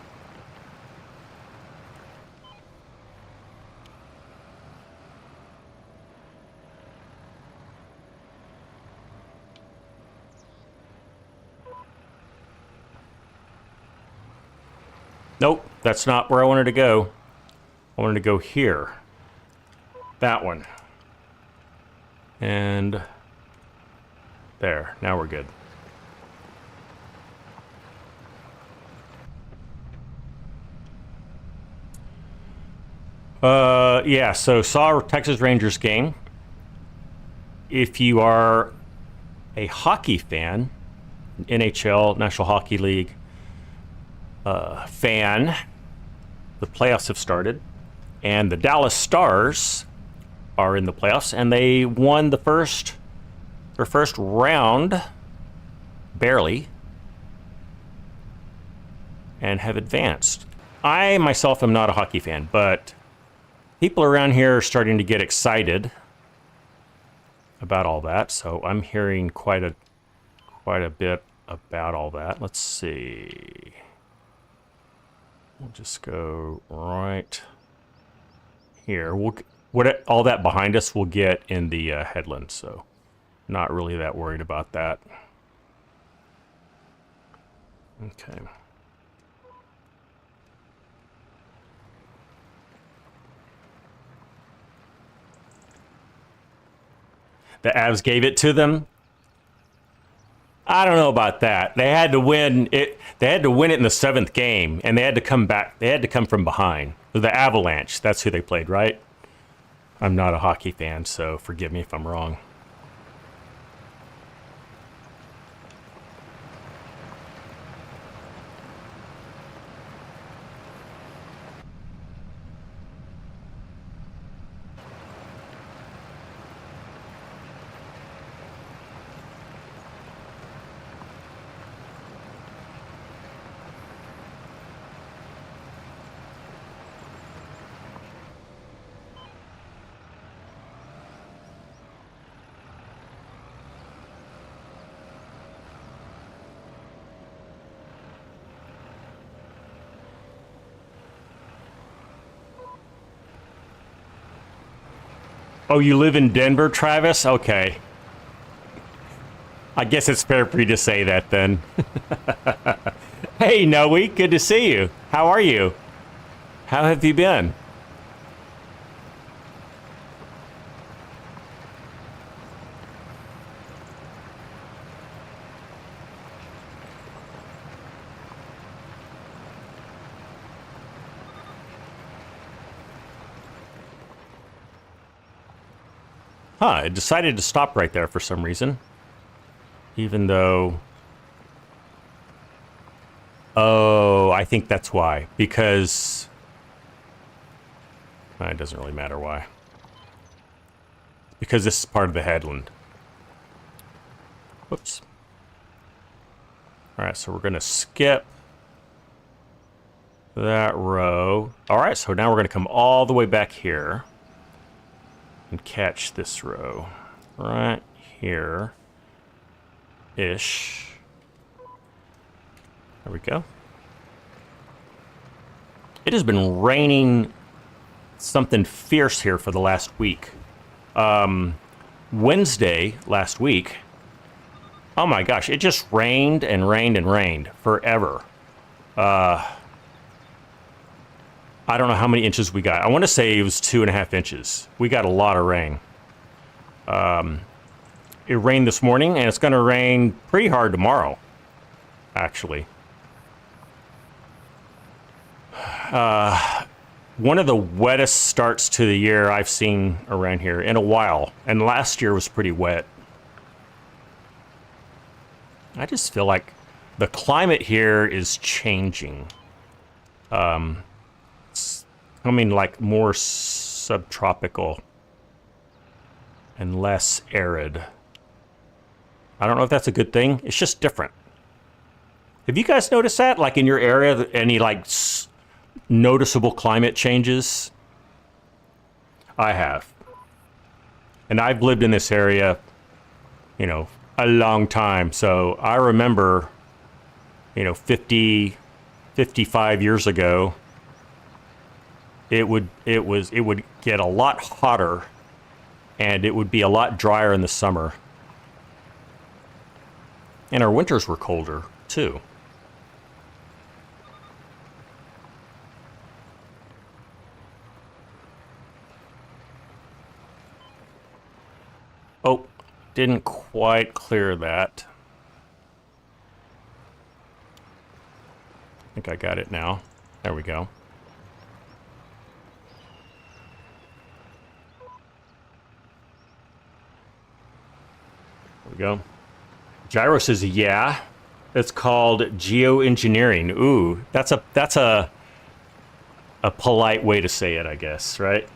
Nope, that's not where I wanted to go. I wanted to go here. That one. And there, now we're good. Yeah, so saw Texas Rangers game. If you are a hockey fan, NHL, National Hockey League fan, the playoffs have started, and the Dallas Stars are in the playoffs, and they won their first round, barely, and have advanced. I myself am not a hockey fan, but people around here are starting to get excited about all that, so I'm hearing quite a bit about all that. Let's see. We'll just go right here. All that behind us we'll get in the headland, so not really that worried about that. Okay. The Avs gave it to them. I don't know about that. They had to win it. They had to win it in the 7th game, and they had to come back. They had to come from behind. The Avalanche. That's who they played, right? I'm not a hockey fan, so forgive me if I'm wrong. Oh, you live in Denver, Travis? Okay. I guess it's fair for you to say that then. Hey, Noe, good to see you. How are you? How have you been? Huh, it decided to stop right there for some reason. Even though... Oh, I think that's why. Because... It doesn't really matter why. Because this is part of the headland. Whoops. Alright, so we're going to skip that row. Alright, so now we're going to come all the way back here and catch this row right here ish. There we go. It has been raining something fierce here for the last week. Wednesday last week, oh my gosh, it just rained and rained and rained forever. I don't know how many inches we got. I want to say it was 2.5 inches. We got a lot of rain. It rained this morning, and it's going to rain pretty hard tomorrow, actually. One of the wettest starts to the year I've seen around here in a while, and last year was pretty wet. I just feel like the climate here is changing. becoming like more subtropical and less arid. I don't know if that's a good thing. It's just different. Have you guys noticed that? Like in your area, any like noticeable climate changes? I have. And I've lived in this area, you know, a long time. So I remember, you know, 50, 55 years ago, it would get a lot hotter and it would be a lot drier in the summer. And our winters were colder too. Oh, didn't quite clear that. I think I got it now. There we go. There we go. Gyro says, yeah. It's called geoengineering. Ooh, that's a polite way to say it, I guess, right?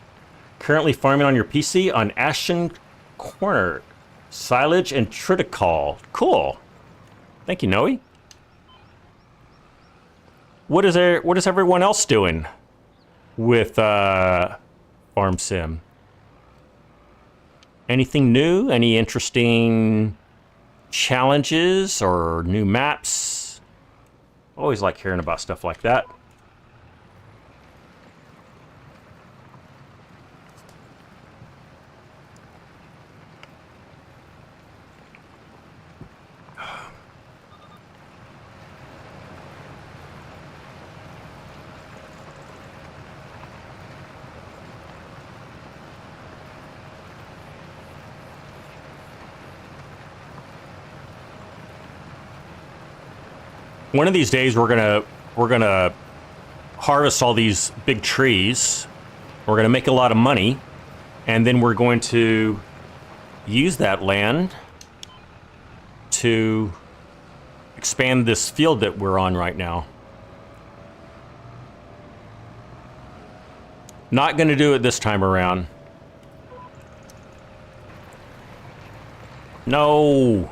Currently farming on your PC on Ashton Corner, silage and triticale. Cool. Thank you, Noe. What is everyone else doing with Farm Sim? Anything new? Any interesting challenges or new maps? Always like hearing about stuff like that. One of these days we're gonna harvest all these big trees. We're gonna make a lot of money, and then we're going to use that land to expand this field that we're on right now. Not gonna do it this time around. No.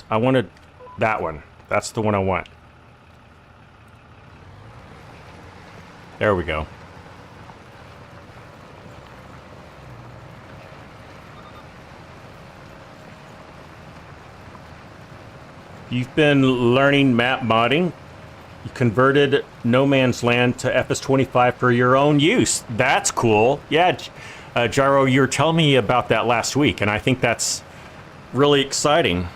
I wanted that one. That's the one I want. There we go. You've been learning map modding. You converted No Man's Land to FS25 for your own use. That's cool. Yeah, Gyro, you were telling me about that last week, and I think that's really exciting.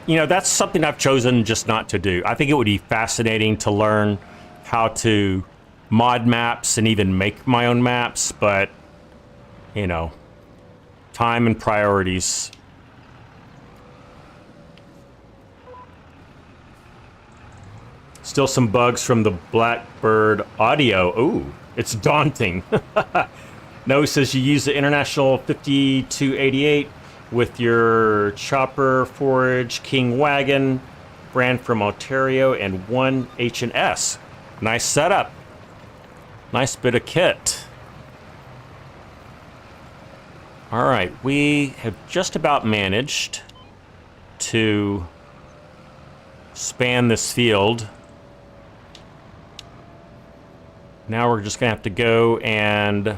You know, that's something I've chosen just not to do. I think it would be fascinating to learn how to mod maps and even make my own maps, but, you know, time and priorities. Still some bugs from the Blackbird audio. Ooh, it's daunting. No, says you use the International 5288 with your chopper, forage, King wagon, brand from Ontario, and one H&S. Nice setup. Nice bit of kit. All right, we have just about managed to span this field. Now we're just gonna have to go and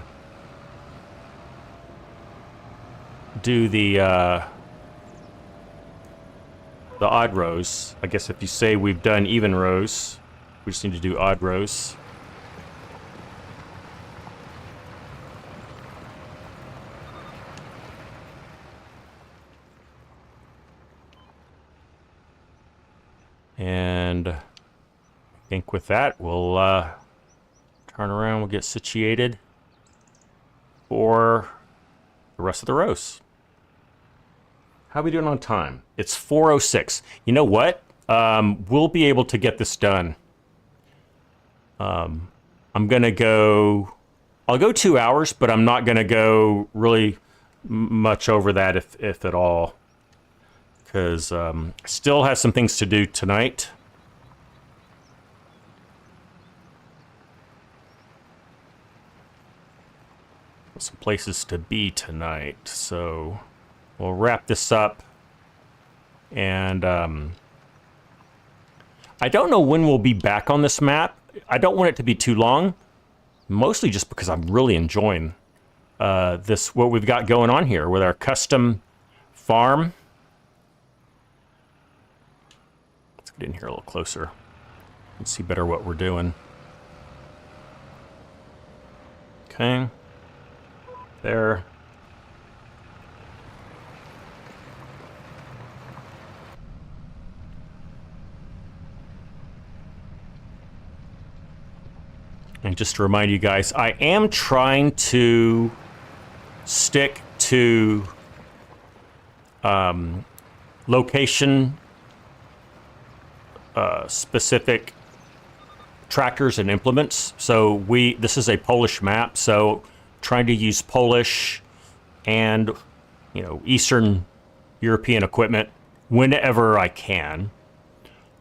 do the odd rows. I guess if you say we've done even rows, we just need to do odd rows. And I think with that, we'll turn around, we'll get situated for the rest of the rows. How are we doing on time? It's 4:06. You know what? We'll be able to get this done. I'm gonna go, I'll go 2 hours, but I'm not gonna go really much over that if at all. Because still have some things to do tonight. some places to be tonight. So we'll wrap this up. And I don't know when we'll be back on this map. I don't want it to be too long, mostly just because I'm really enjoying what we've got going on here with our custom farm. Let's get in here a little closer and see better what we're doing. Okay, there. And just to remind you guys, I am trying to stick to location specific tractors and implements. So this is a Polish map, so trying to use Polish and Eastern European equipment whenever I can.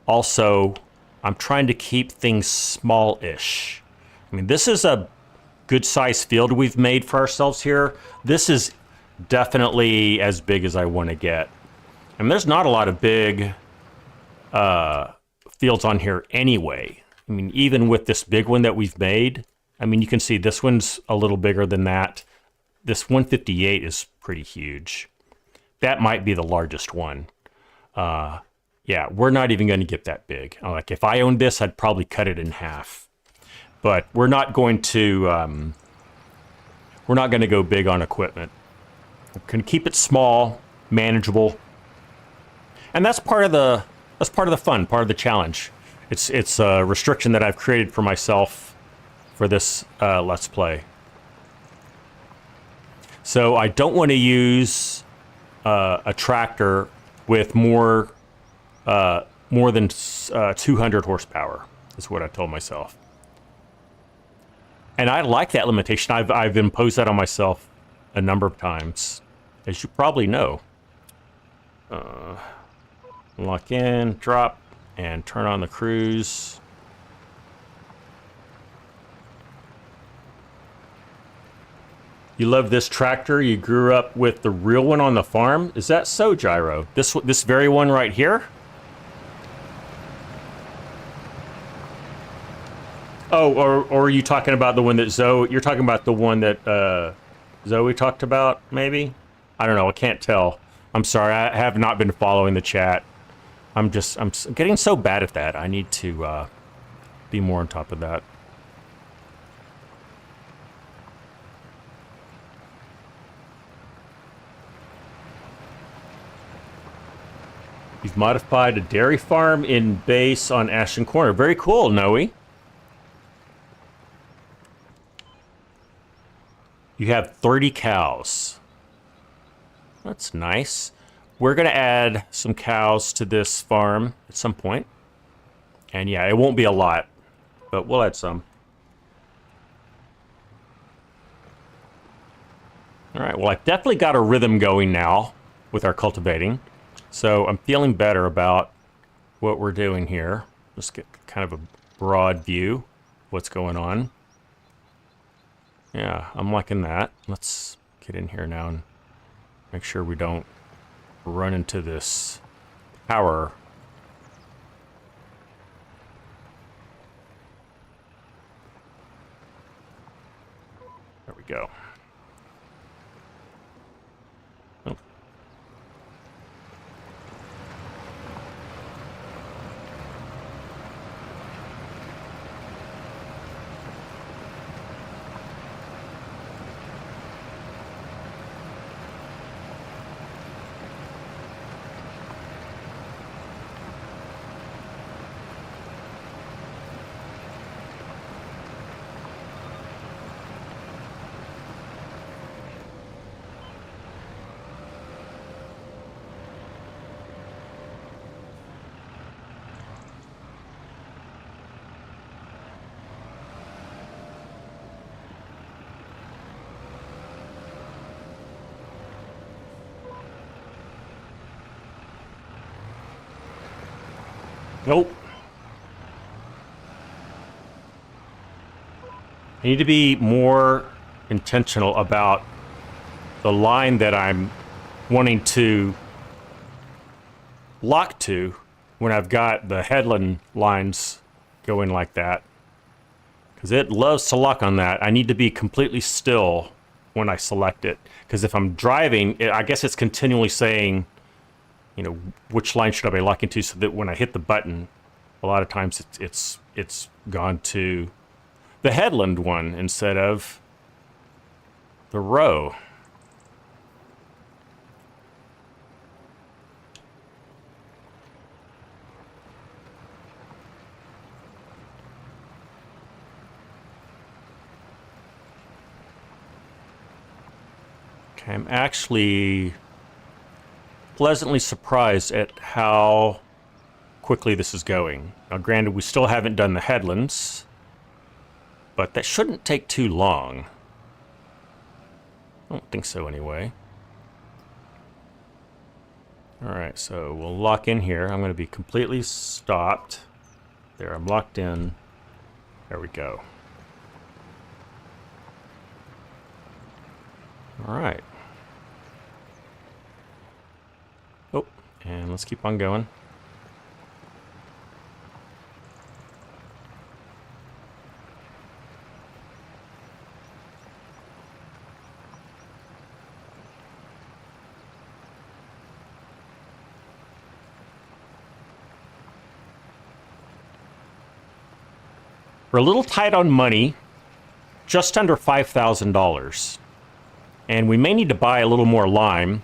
Also, I'm trying to keep things small-ish. I mean, this is a good-sized field we've made for ourselves here. This is definitely as big as I want to get. And there's not a lot of big fields on here anyway. I mean, even with this big one that we've made, I mean, you can see this one's a little bigger than that. This 158 is pretty huge. That might be the largest one. Yeah, we're not even going to get that big. Like, if I owned this, I'd probably cut it in half. But we're not going to go big on equipment. We're going to keep it small, manageable, and that's part of the fun, part of the challenge. It's a restriction that I've created for myself for this Let's Play. So I don't want to use a tractor with more than 200 horsepower, is what I told myself. And I like that limitation. I've imposed that on myself a number of times, as you probably know. Lock in, drop, and turn on the cruise. You love this tractor? You grew up with the real one on the farm? Is that so, Gyro? This very one right here? Oh, or are you talking about the one that Zoe... You're talking about the one that Zoe talked about, maybe? I don't know. I can't tell. I'm sorry. I have not been following the chat. I'm getting so bad at that. I need to be more on top of that. You've modified a dairy farm in base on Ashton Corner. Very cool, Noe. You have 30 cows. That's nice. We're going to add some cows to this farm at some point. And yeah, it won't be a lot, but we'll add some. All right, well, I've definitely got a rhythm going now with our cultivating. So I'm feeling better about what we're doing here. Let's get kind of a broad view of what's going on. Yeah, I'm liking that. Let's get in here now and make sure we don't run into this power. There we go. Oh. Nope. I need to be more intentional about the line that I'm wanting to lock to when I've got the headland lines going like that. Because it loves to lock on that. I need to be completely still when I select it. Because if I'm driving, I guess it's continually saying, you know, which line should I be locking to, so that when I hit the button, a lot of times it's gone to the headland one instead of the row. Okay, I'm actually pleasantly surprised at how quickly this is going. Now, granted, we still haven't done the headlands, but that shouldn't take too long. I don't think so anyway. Alright, so we'll lock in here. I'm going to be completely stopped. There, I'm locked in. There we go. Alright. Oh, and let's keep on going. We're a little tight on money, just under $5,000. And we may need to buy a little more lime.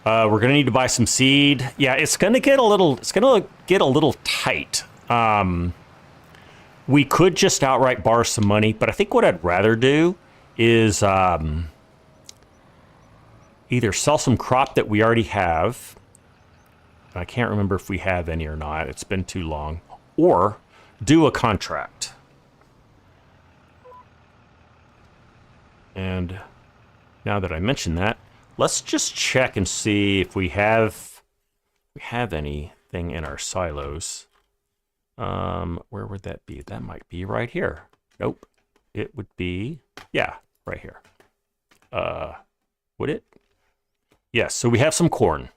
We're going to need to buy some seed. Yeah, it's going to get a little tight. We could just outright borrow some money, but I think what I'd rather do is either sell some crop that we already have. I can't remember if we have any or not. It's been too long. Or do a contract. And now that I mention that, let's just check and see if we have anything in our silos. Where would that be? That might be right here. Nope. It would be, yeah, right here. Would it? Yes, so we have some corn.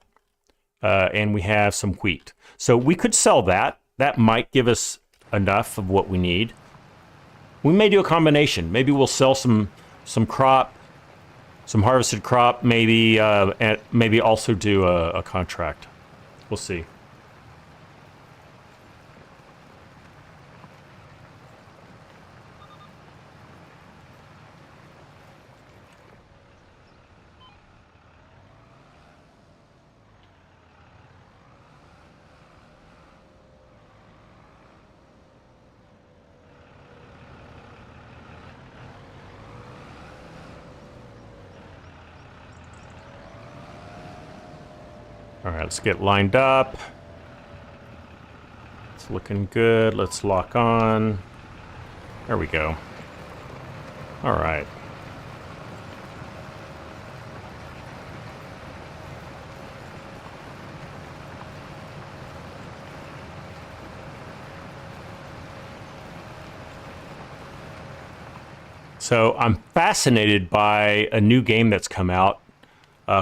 And we have some wheat. So we could sell that. That might give us enough of what we need. We may do a combination. Maybe we'll sell some crop, some harvested crop, maybe, and maybe also do a contract. We'll see. All right, let's get lined up. It's looking good. Let's lock on. There we go. All right. So I'm fascinated by a new game that's come out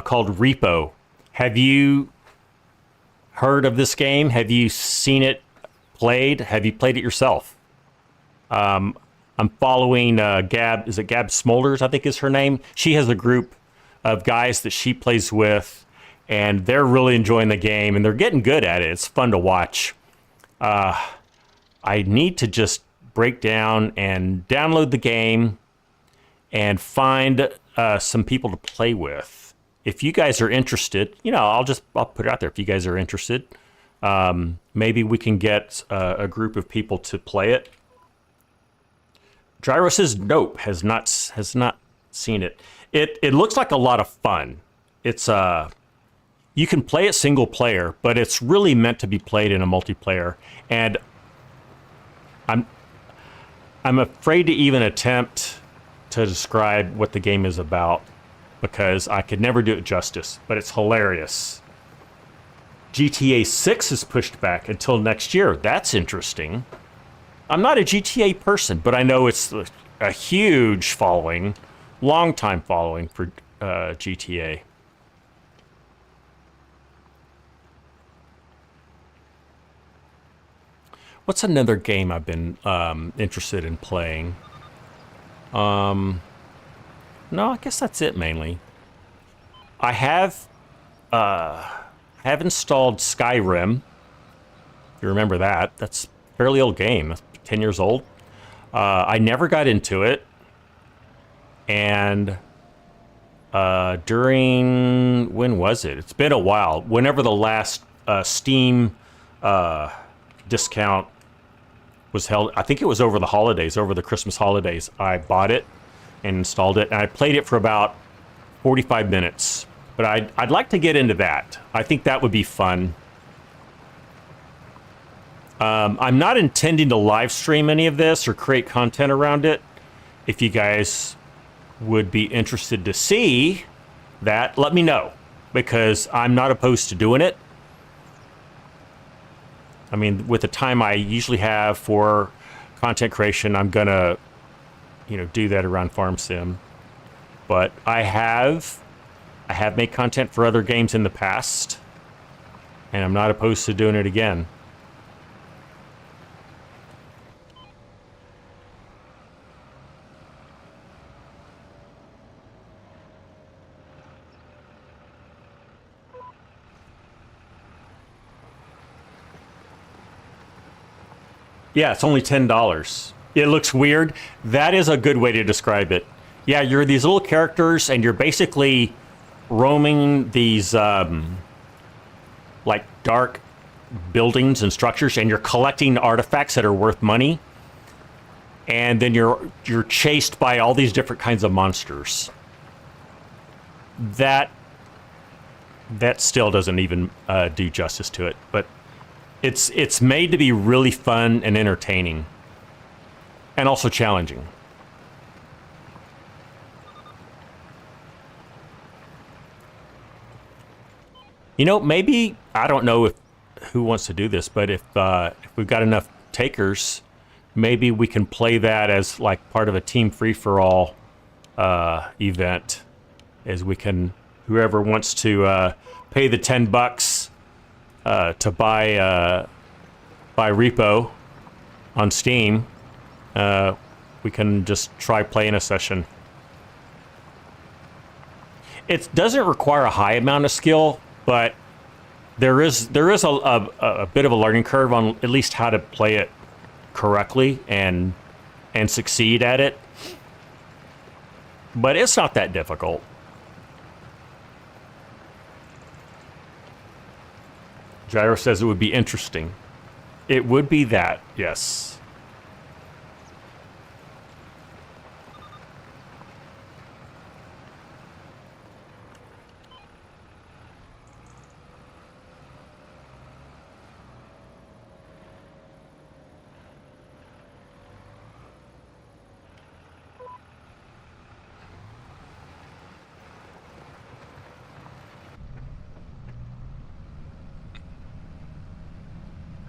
called Repo. Have you heard of this game? Have you seen it played? Have you played it yourself? I'm following Gab. Is it Gab Smolders, I think is her name? She has a group of guys that she plays with, and they're really enjoying the game, and they're getting good at it. It's fun to watch. I need to just break down and download the game and find some people to play with. If you guys are interested, you know, I'll put it out there. If you guys are interested, maybe we can get a group of people to play it. Gyro says nope, has not seen it. It looks like a lot of fun. It's you can play it single player, but it's really meant to be played in a multiplayer. And I'm afraid to even attempt to describe what the game is about, because I could never do it justice, but it's hilarious. GTA 6 is pushed back until next year. That's interesting. I'm not a GTA person, but I know it's a huge following, long time following for GTA. What's another game I've been interested in playing? No, I guess that's it mainly. I have installed Skyrim. You remember that? That's a fairly old game. That's 10 years old. I never got into it. And during, when was it? It's been a while. Whenever the last Steam discount was held, I think it was over the holidays, over the Christmas holidays, I bought it and installed it. And I played it for about 45 minutes. But I'd like to get into that. I think that would be fun. I'm not intending to live stream any of this or create content around it. If you guys would be interested to see that, let me know, because I'm not opposed to doing it. I mean, with the time I usually have for content creation, I'm gonna, do that around Farm Sim. But I have made content for other games in the past, and I'm not opposed to doing it again. Yeah, it's only $10. It looks weird. That is a good way to describe it. Yeah, you're these little characters, and you're basically roaming these like dark buildings and structures, and you're collecting artifacts that are worth money. And then you're chased by all these different kinds of monsters. That still doesn't even do justice to it, but it's made to be really fun and entertaining, and also challenging. Maybe, I don't know who wants to do this, but if we've got enough takers, maybe we can play that as like part of a team free-for-all event, as we can, whoever wants to pay the $10 to buy repo on Steam, we can just try playing a session. It doesn't require a high amount of skill, but there is a bit of a learning curve on at least how to play it correctly and succeed at it. But it's not that difficult. Gyro says it would be interesting. It would be that, yes.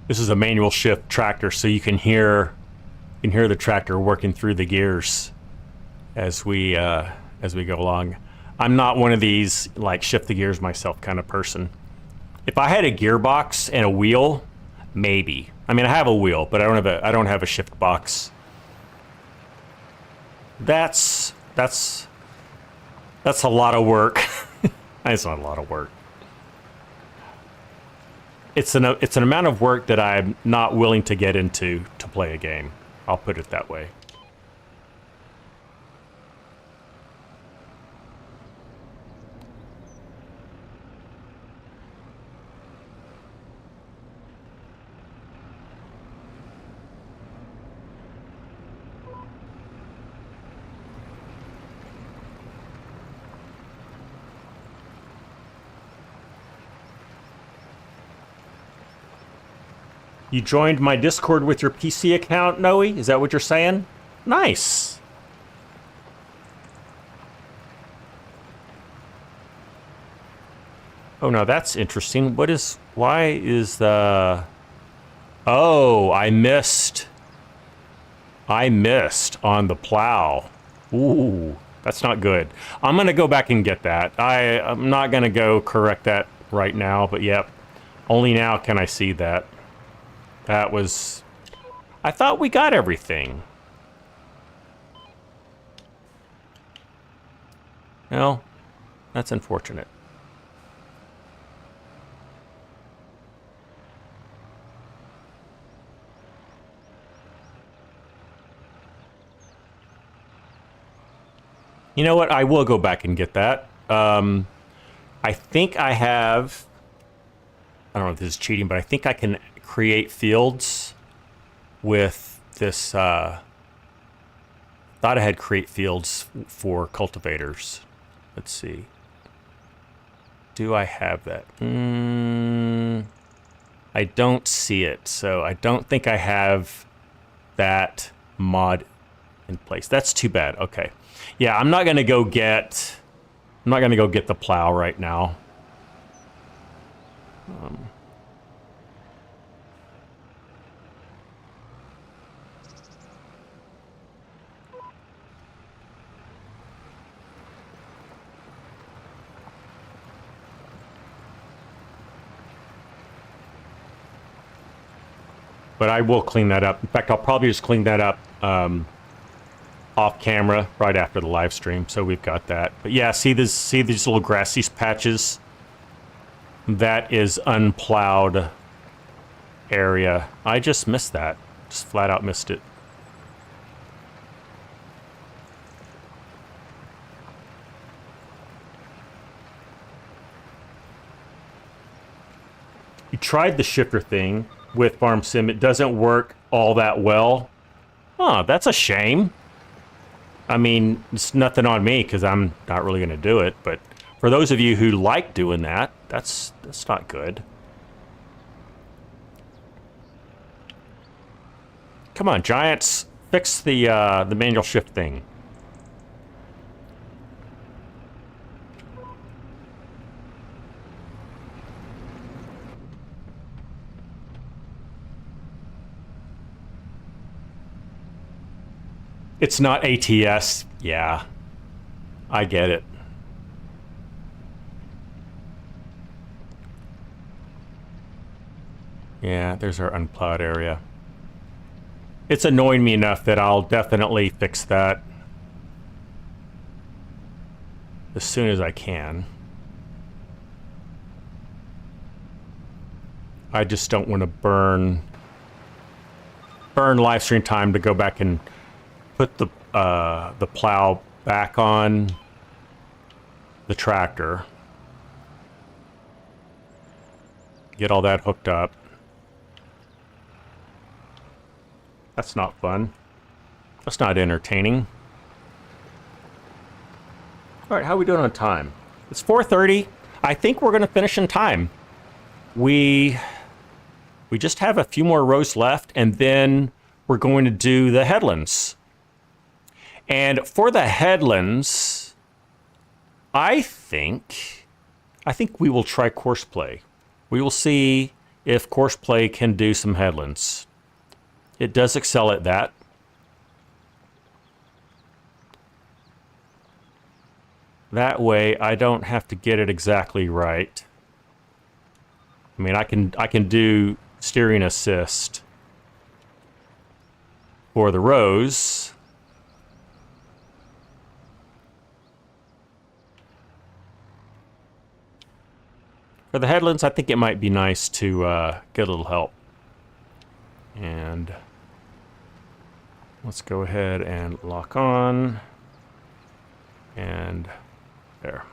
This is a manual shift tractor, so you can hear the tractor working through the gears as we go along. I'm not one of these like shift the gears myself kind of person. If I had a gearbox and a wheel, maybe. I mean, I have a wheel, but I don't have a shift box. That's a lot of work. It's not a lot of work. It's an amount of work that I'm not willing to get into to play a game. I'll put it that way. You joined my Discord with your PC account, Noe? Is that what you're saying? Nice. Oh, no, that's interesting. Why is the... Oh, I missed I missed on the plow. Ooh, that's not good. I'm going to go back and get that. I'm not going to go correct that right now, but yep. Only now can I see that. That was... I thought we got everything. Well, that's unfortunate. You know what? I will go back and get that. I think I have... I don't know if this is cheating, but I think I can create fields with this... thought I had create fields for cultivators. Let's see. Do I have that? I don't see it, so I don't think I have that mod in place. That's too bad. Okay. Yeah, I'm not gonna go get the plow right now. But I will clean that up. In fact, I'll probably just clean that up off camera right after the live stream, so we've got that. But yeah, see these little grassy patches? That is unplowed area. I just missed that. Just flat out missed it. You tried the shifter thing with Farm Sim. It doesn't work all that well. Oh, that's a shame. I mean, it's nothing on me because I'm not really going to do it. But for those of you who like doing that, that's not good. Come on, Giants, fix the manual shift thing. It's not ATS. Yeah, I get it. Yeah, there's our unplowed area. It's annoying me enough that I'll definitely fix that as soon as I can. I just don't want to burn live stream time to go back and put the plow back on the tractor. Get all that hooked up. That's not fun. That's not entertaining. All right, how are we doing on time? It's 4:30. I think we're going to finish in time. We just have a few more rows left, and then we're going to do the headlands. And for the headlands, I think we will try courseplay. We will see if courseplay can do some headlands. It does excel at that. That way, I don't have to get it exactly right. I mean, I can do steering assist for the rows. For the headlands, I think it might be nice to get a little help. And let's go ahead and lock on. And there.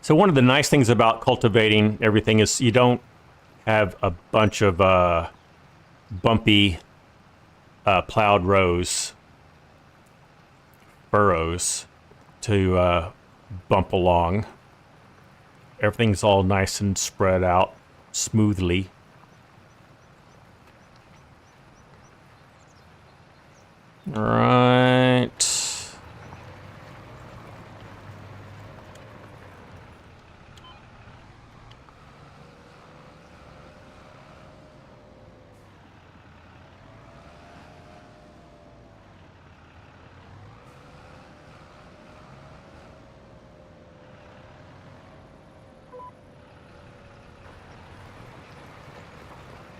So one of the nice things about cultivating everything is you don't have a bunch of bumpy plowed furrows to bump along. Everything's all nice and spread out smoothly. All right.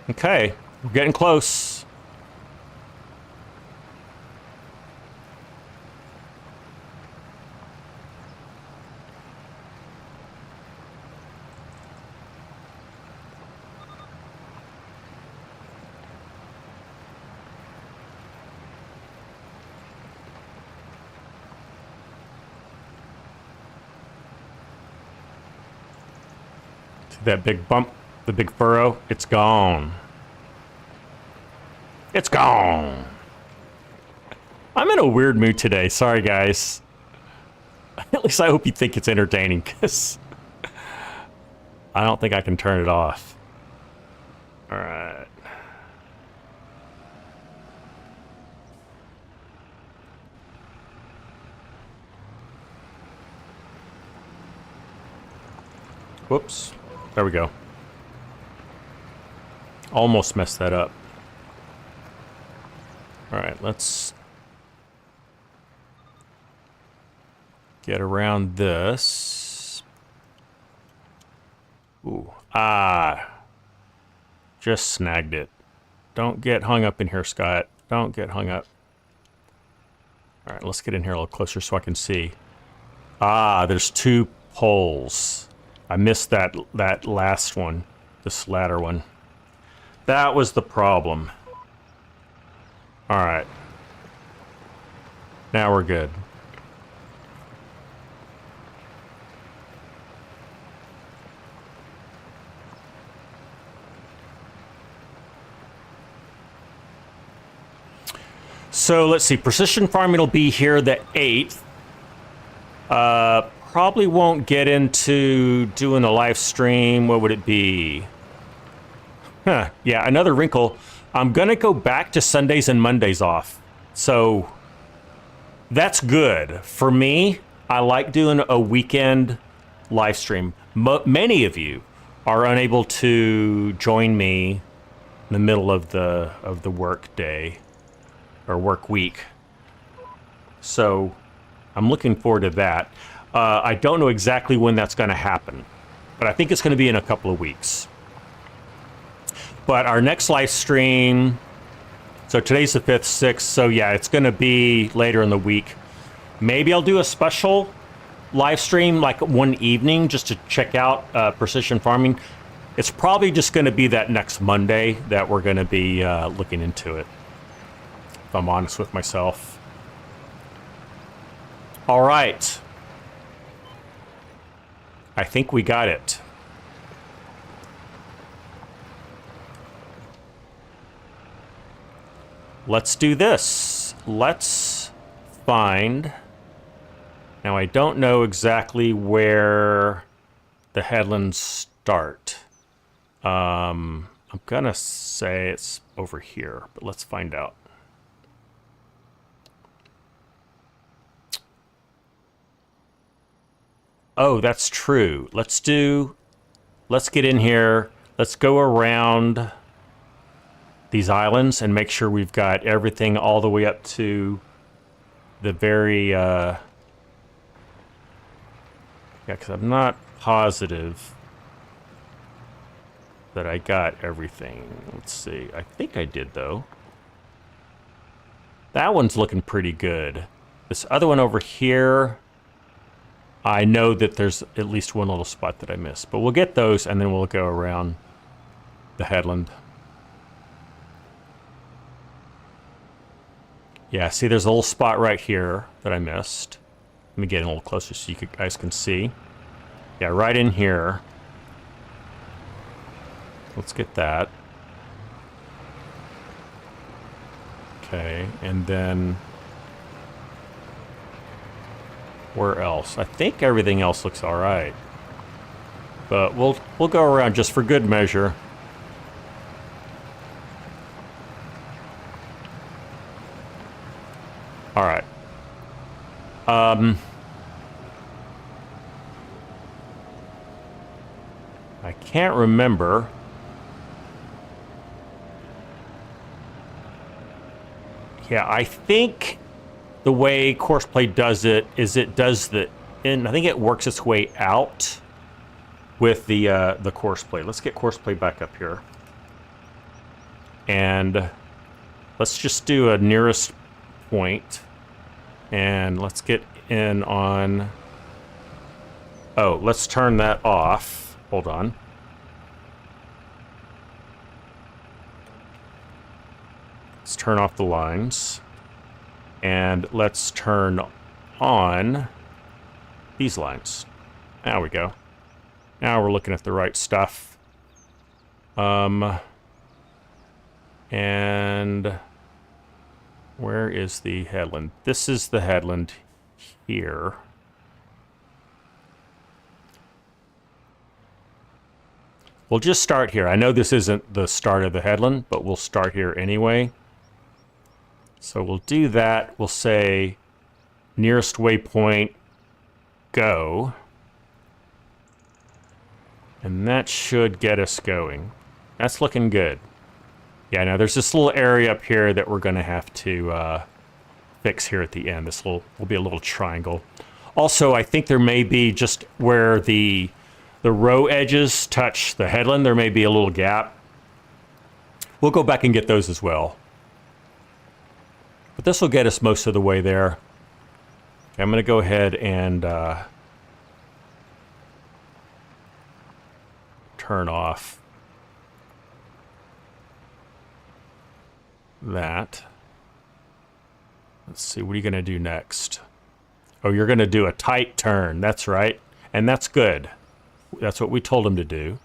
Okay, we're getting close. That big bump, the big furrow, it's gone. It's gone. I'm in a weird mood today. Sorry, guys. At least I hope you think it's entertaining, because I don't think I can turn it off. All right. Whoops. There we go. Almost messed that up. All right, let's get around this. Ooh. Just snagged it. Don't get hung up in here, Scott. Don't get hung up. All right, let's get in here a little closer so I can see. There's 2 poles. I missed that last one, this latter one. That was the problem. All right. Now we're good. So let's see, precision farming will be here the 8th. Probably won't get into doing a live stream. What would it be? Huh, yeah, another wrinkle. I'm gonna go back to Sundays and Mondays off. So that's good. For me, I like doing a weekend live stream. Many of you are unable to join me in the middle of the work day or work week. So I'm looking forward to that. I don't know exactly when that's going to happen, but I think it's going to be in a couple of weeks. But our next live stream, so today's the 5th, 6th, so yeah, it's going to be later in the week. Maybe I'll do a special live stream like one evening just to check out precision farming. It's probably just going to be that next Monday that we're going to be looking into it, if I'm honest with myself. All right. I think we got it. Let's do this. Let's find... Now, I don't know exactly where the headlands start. I'm gonna say it's over here, but let's find out. Oh, that's true. Let's get in here. Let's go around these islands and make sure we've got everything all the way up to the very, yeah, because I'm not positive that I got everything. Let's see. I think I did, though. That one's looking pretty good. This other one over here, I know that there's at least one little spot that I missed, but we'll get those and then we'll go around the headland. Yeah, see, there's a little spot right here that I missed. Let me get in a little closer so you guys can see. Yeah, right in here. Let's get that. Okay, and then where else? I think everything else looks all right, but we'll go around just for good measure. All right. I can't remember. Yeah, I think the way Courseplay does it is it does and I think it works its way out with the Courseplay. Let's get Courseplay back up here. And let's just do a nearest point. And let's get in on... Oh, let's turn that off. Hold on. Let's turn off the lines. And let's turn on these lines. There we go. Now we're looking at the right stuff. And where is the headland? This is the headland here. We'll just start here. I know this isn't the start of the headland, but we'll start here anyway. So we'll do that. We'll say nearest waypoint, go. And that should get us going. That's looking good. Yeah, now there's this little area up here that we're going to have to fix here at the end. This will be a little triangle. Also, I think there may be just where the row edges touch the headland, there may be a little gap. We'll go back and get those as well. But this will get us most of the way there. Okay, I'm going to go ahead and turn off that. Let's see, what are you going to do next? Oh, you're going to do a tight turn. That's right. And that's good. That's what we told him to do.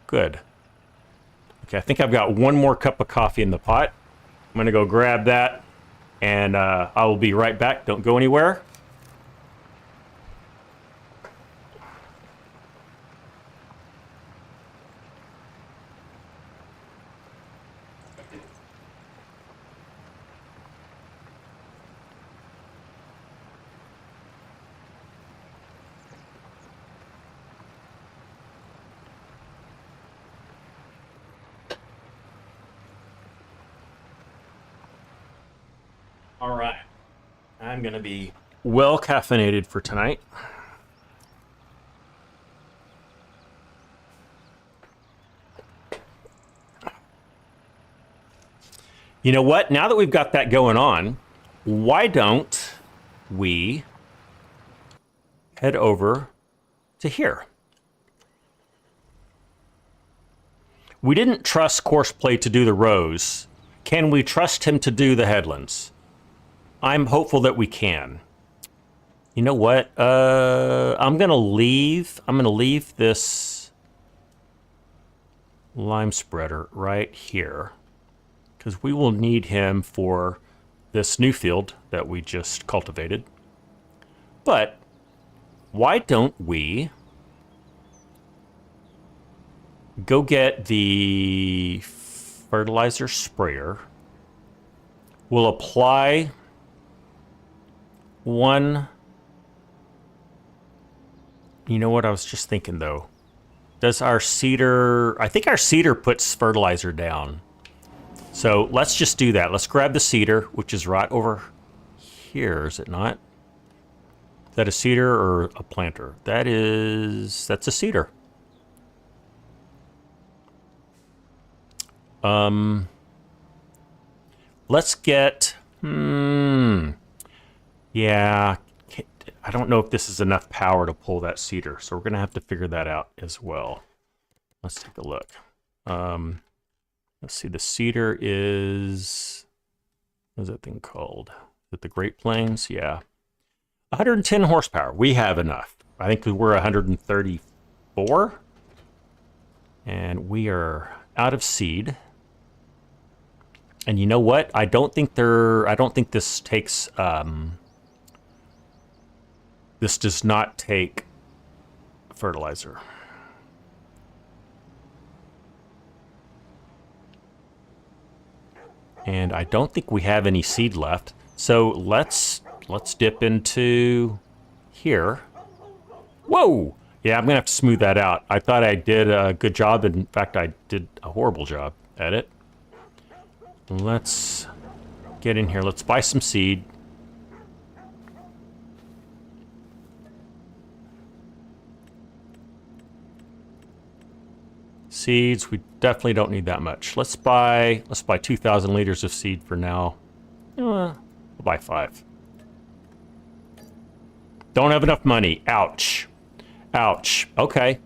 Good. Okay, I think I've got one more cup of coffee in the pot. I'm going to go grab that, and I will be right back. Don't go anywhere. All right, I'm going to be well caffeinated for tonight. You know what? Now that we've got that going on, why don't we head over to here? We didn't trust Courseplay to do the rows. Can we trust him to do the headlands? I'm hopeful that we can. You know what? I'm gonna leave this lime spreader right here, because we will need him for this new field that we just cultivated. But why don't we go get the fertilizer sprayer? We'll apply one. You know what I was just thinking though? Does our seeder, I think our seeder puts fertilizer down. So let's just do that. Let's grab the seeder, which is right over here, is it not? Is that a seeder or a planter? That's a seeder. Let's get, yeah, I don't know if this is enough power to pull that seeder, so we're going to have to figure that out as well. Let's take a look. Let's see, the seeder is, what is that thing called? Is it the Great Plains? Yeah. 110 horsepower. We have enough. I think we're 134. And we are out of seed. And you know what? I don't think this takes, this does not take fertilizer. And I don't think we have any seed left. So let's dip into here. Whoa! Yeah, I'm gonna have to smooth that out. I thought I did a good job. In fact, I did a horrible job at it. Let's get in here. Let's buy some seed. Seeds, we definitely don't need that much. Let's buy 2,000 liters of seed for now. We'll buy 5. Don't have enough money. Ouch. Ouch. Okay.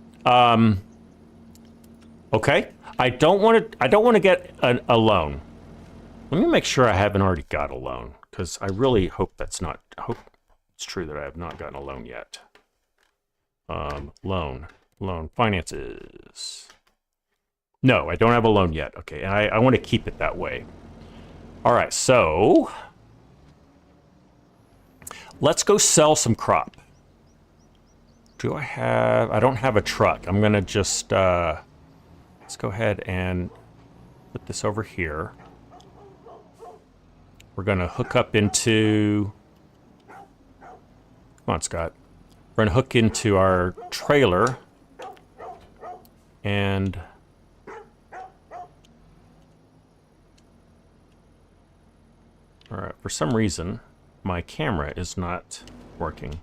Okay. I don't want to get a loan. Let me make sure I haven't already got a loan, because I really hope that's not. I hope it's true that I have not gotten a loan yet. Loan finances. No, I don't have a loan yet. Okay, and I want to keep it that way. All right, so let's go sell some crop. Do I have? I don't have a truck. I'm gonna just let's go ahead and put this over here. We're gonna hook up into. Come on, Scott. We're gonna hook into our trailer and all right, for some reason my camera is not working.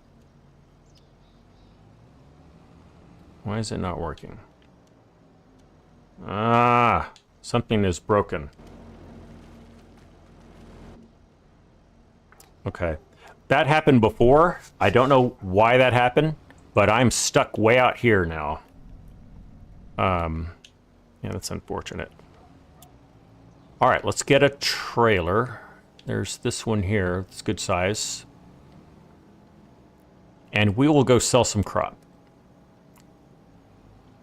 Why is it not working? Ah, something is broken. Okay. That happened before. I don't know why that happened, but I'm stuck way out here now. Yeah, that's unfortunate. All right, let's get a trailer. There's this one here. It's good size. And we will go sell some crop.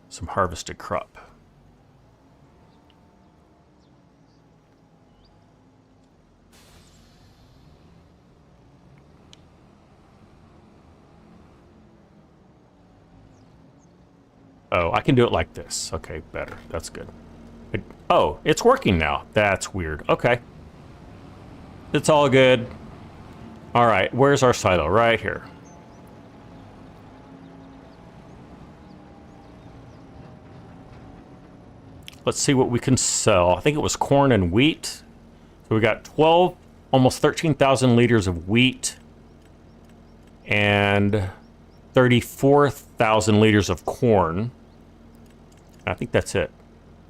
Some harvested crop. Oh, I can do it like this. Okay, better. That's good. Oh, it's working now. That's weird. Okay. It's all good. All right, where's our silo? Right here. Let's see what we can sell. I think it was corn and wheat. So we got 12, almost 13,000 liters of wheat and 34,000 liters of corn. I think that's it.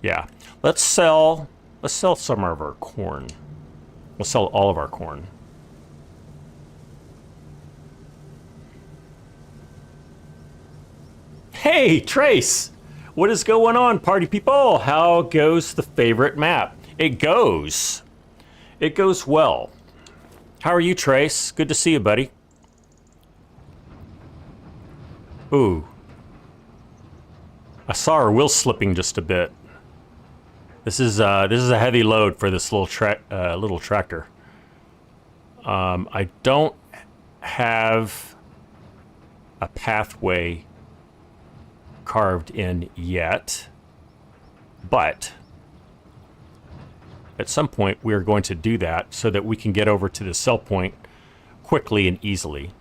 Yeah. Let's sell some of our corn. We'll sell all of our corn. Hey, Trace! What is going on, party people? How goes the favorite map? It goes. It goes well. How are you, Trace? Good to see you, buddy. Ooh. I saw our wheel slipping just a bit. This is a heavy load for this little tractor. I don't have a pathway carved in yet, but at some point we are going to do that so that we can get over to the sell point quickly and easily.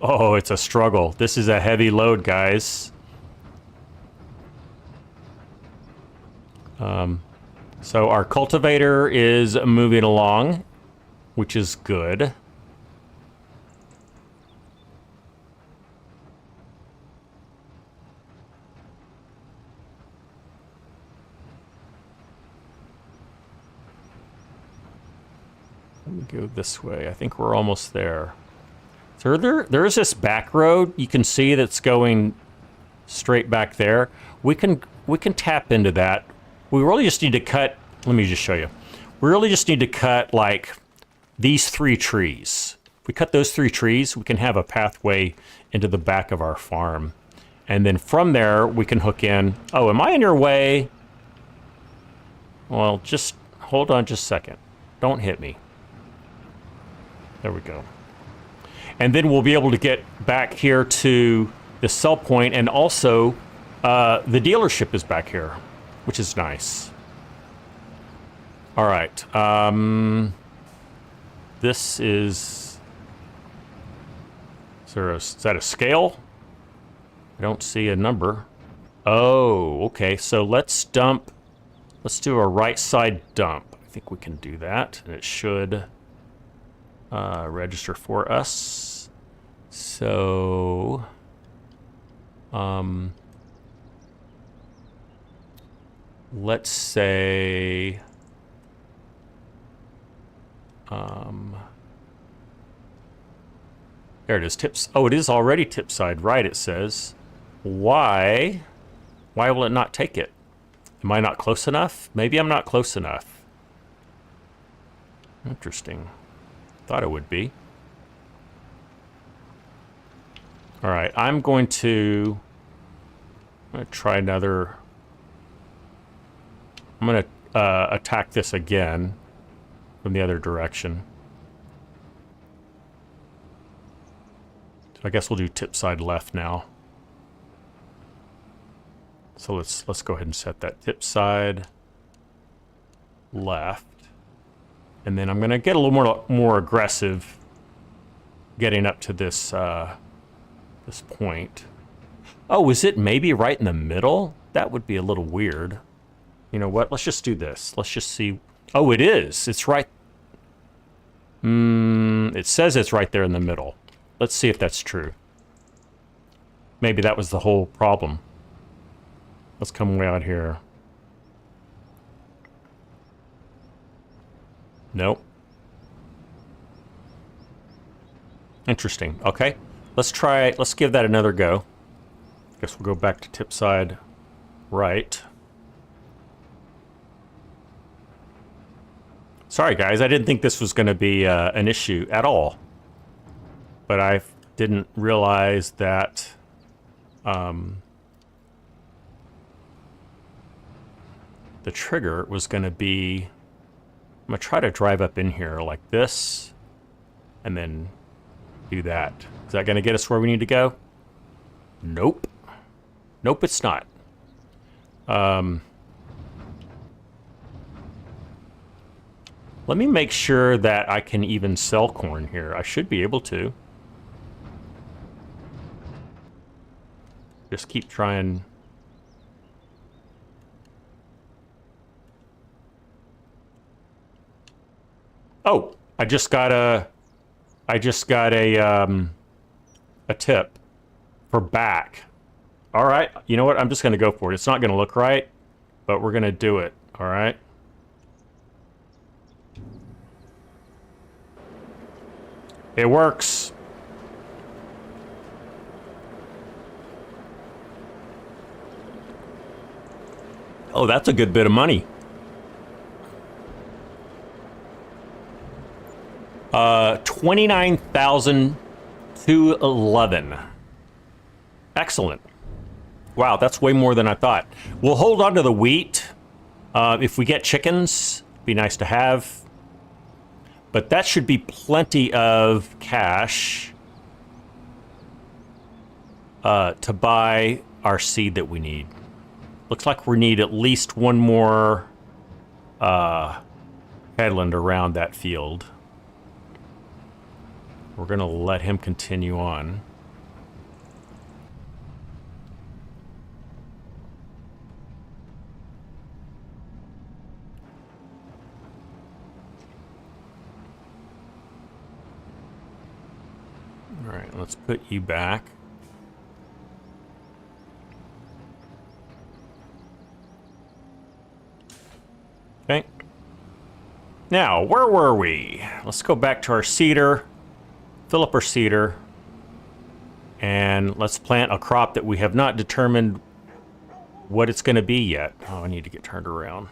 Oh, it's a struggle. This is a heavy load, guys. So our cultivator is moving along, which is good. Let me go this way. I think we're almost there. So there is this back road you can see that's going straight back there. We can tap into that. We really just need to cut, let me just show you. We really just need to cut like these 3 trees. If we cut those 3 trees, we can have a pathway into the back of our farm. And then from there, we can hook in. Oh, am I in your way? Well, just hold on just a second. Don't hit me. There we go. And then we'll be able to get back here to the sell point, and also the dealership is back here, which is nice. All right. This is that a scale? I don't see a number. Oh, okay. So let's do a right side dump. I think we can do that, and it should register for us. So, let's say, there it is, tips. Oh, it is already tip side, right, it says. Why will it not take it? Am I not close enough? Maybe I'm not close enough. Interesting. Thought it would be. All right, I'm going to try another. I'm going to attack this again from the other direction. So I guess we'll do tip side left now. So let's go ahead and set that tip side left. And then I'm going to get a little more aggressive getting up to this this point. Oh, is it maybe right in the middle? That would be a little weird. You know what? Let's just do this. Let's just see. Oh, it is. It's right. It says it's right there in the middle. Let's see if that's true. Maybe that was the whole problem. Let's come way out here. Nope. Interesting. Okay. Let's give that another go. Guess we'll go back to tip side right. Sorry guys, I didn't think this was going to be an issue at all. But I didn't realize that the trigger was going to be... I'm going to try to drive up in here like this and then do that. Is that going to get us where we need to go? Nope. Nope, it's not. Let me make sure that I can even sell corn here. I should be able to. Just keep trying. Oh, I just got a tip for back. All right, you know what? I'm just going to go for it. It's not going to look right, but we're going to do it. All right. It works. Oh, that's a good bit of money. 29,211. Excellent. Wow, that's way more than I thought. We'll hold on to the wheat. If we get chickens, be nice to have. But that should be plenty of cash to buy our seed that we need. Looks like we need at least one more headland around that field. We're going to let him continue on. All right, let's put you back. Okay. Now, where were we? Let's go back to our seeder, fill up our seeder, and let's plant a crop that we have not determined what it's going to be yet. Oh, I need to get turned around.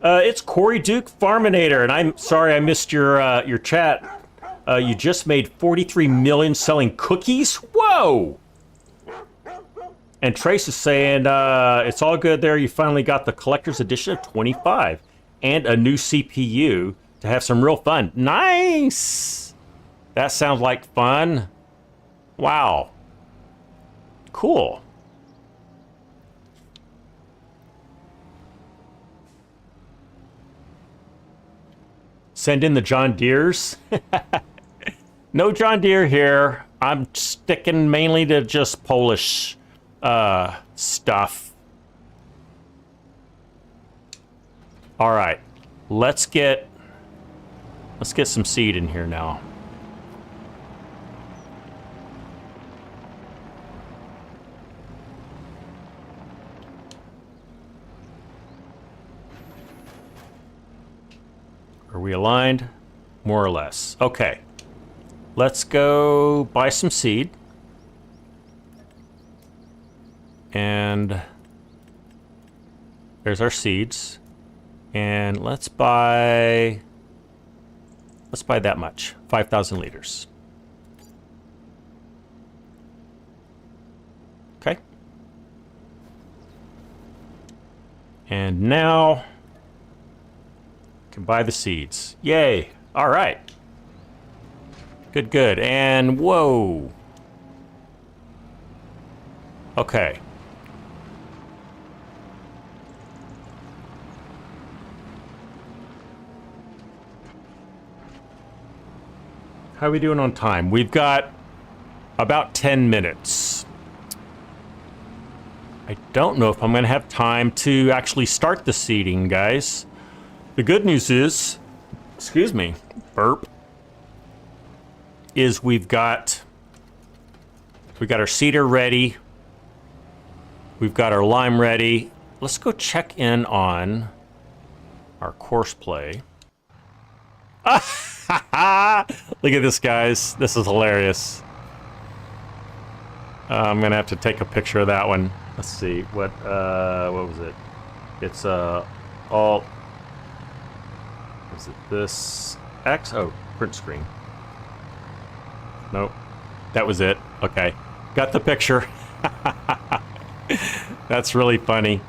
It's Corey Duke Farminator, and I'm sorry I missed your chat. You just made 43 million selling cookies? Whoa! And Trace is saying, it's all good there. You finally got the collector's edition of 25 and a new CPU to have some real fun. Nice! That sounds like fun. Wow. Cool. Send in the John Deeres. No John Deere here. I'm sticking mainly to just Polish stuff. All right, let's get some seed in here now. Are we aligned? More or less. Okay. Let's go buy some seed. And there's our seeds. And let's buy that much. 5,000 liters. Okay. And now can buy the seeds. Yay. All right. Good, good. And whoa. Okay. How are we doing on time? We've got about 10 minutes. I don't know if I'm going to have time to actually start the seeding, guys. The good news is, excuse me, burp, is we've got our seeder ready. We've got our lime ready. Let's go check in on our course play. Look at this, guys. This is hilarious. I'm gonna have to take a picture of that one. Let's see what was it? It's all. Is it this X? Oh, print screen. Nope, that was it. Okay, got the picture. That's really funny.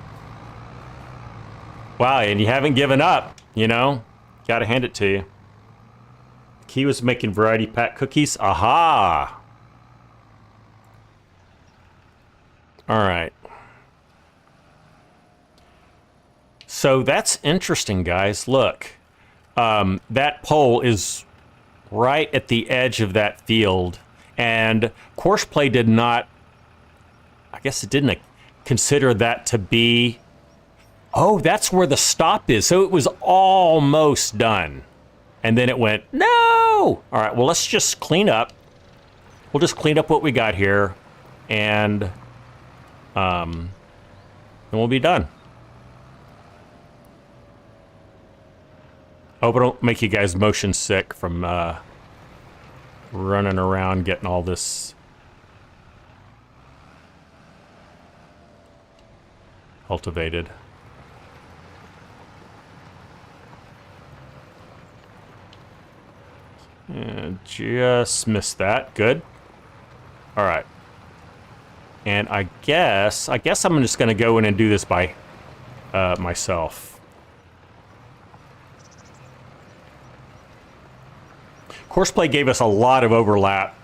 Wow, and you haven't given up. You know, gotta hand it to you. He was making variety pack cookies. Aha! All right. So that's interesting, guys. Look, that pole is right at the edge of that field, and Courseplay did not. I guess it didn't consider that to be. Oh, that's where the stop is. So it was almost done. And then it went, no! All right, well, let's just clean up. We'll just clean up what we got here, and then we'll be done. Hope I don't make you guys motion sick from running around getting all this cultivated. And just missed that. Good. All right. And I guess I'm just going to go in and do this by myself. Courseplay gave us a lot of overlap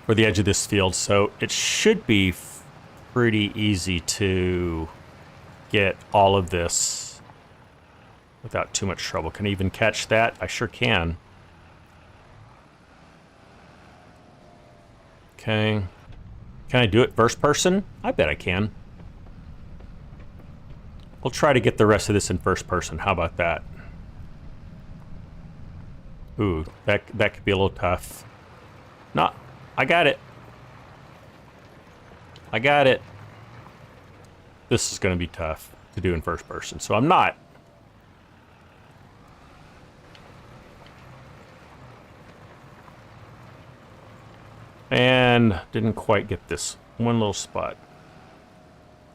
for the edge of this field, so it should be pretty easy to get all of this without too much trouble. Can I even catch that? I sure can. Okay. Can I do it first person? I bet I can. We'll try to get the rest of this in first person. How about that? Ooh, that could be a little tough. No, I got it. I got it. This is going to be tough to do in first person, so I'm not. And didn't quite get this one little spot.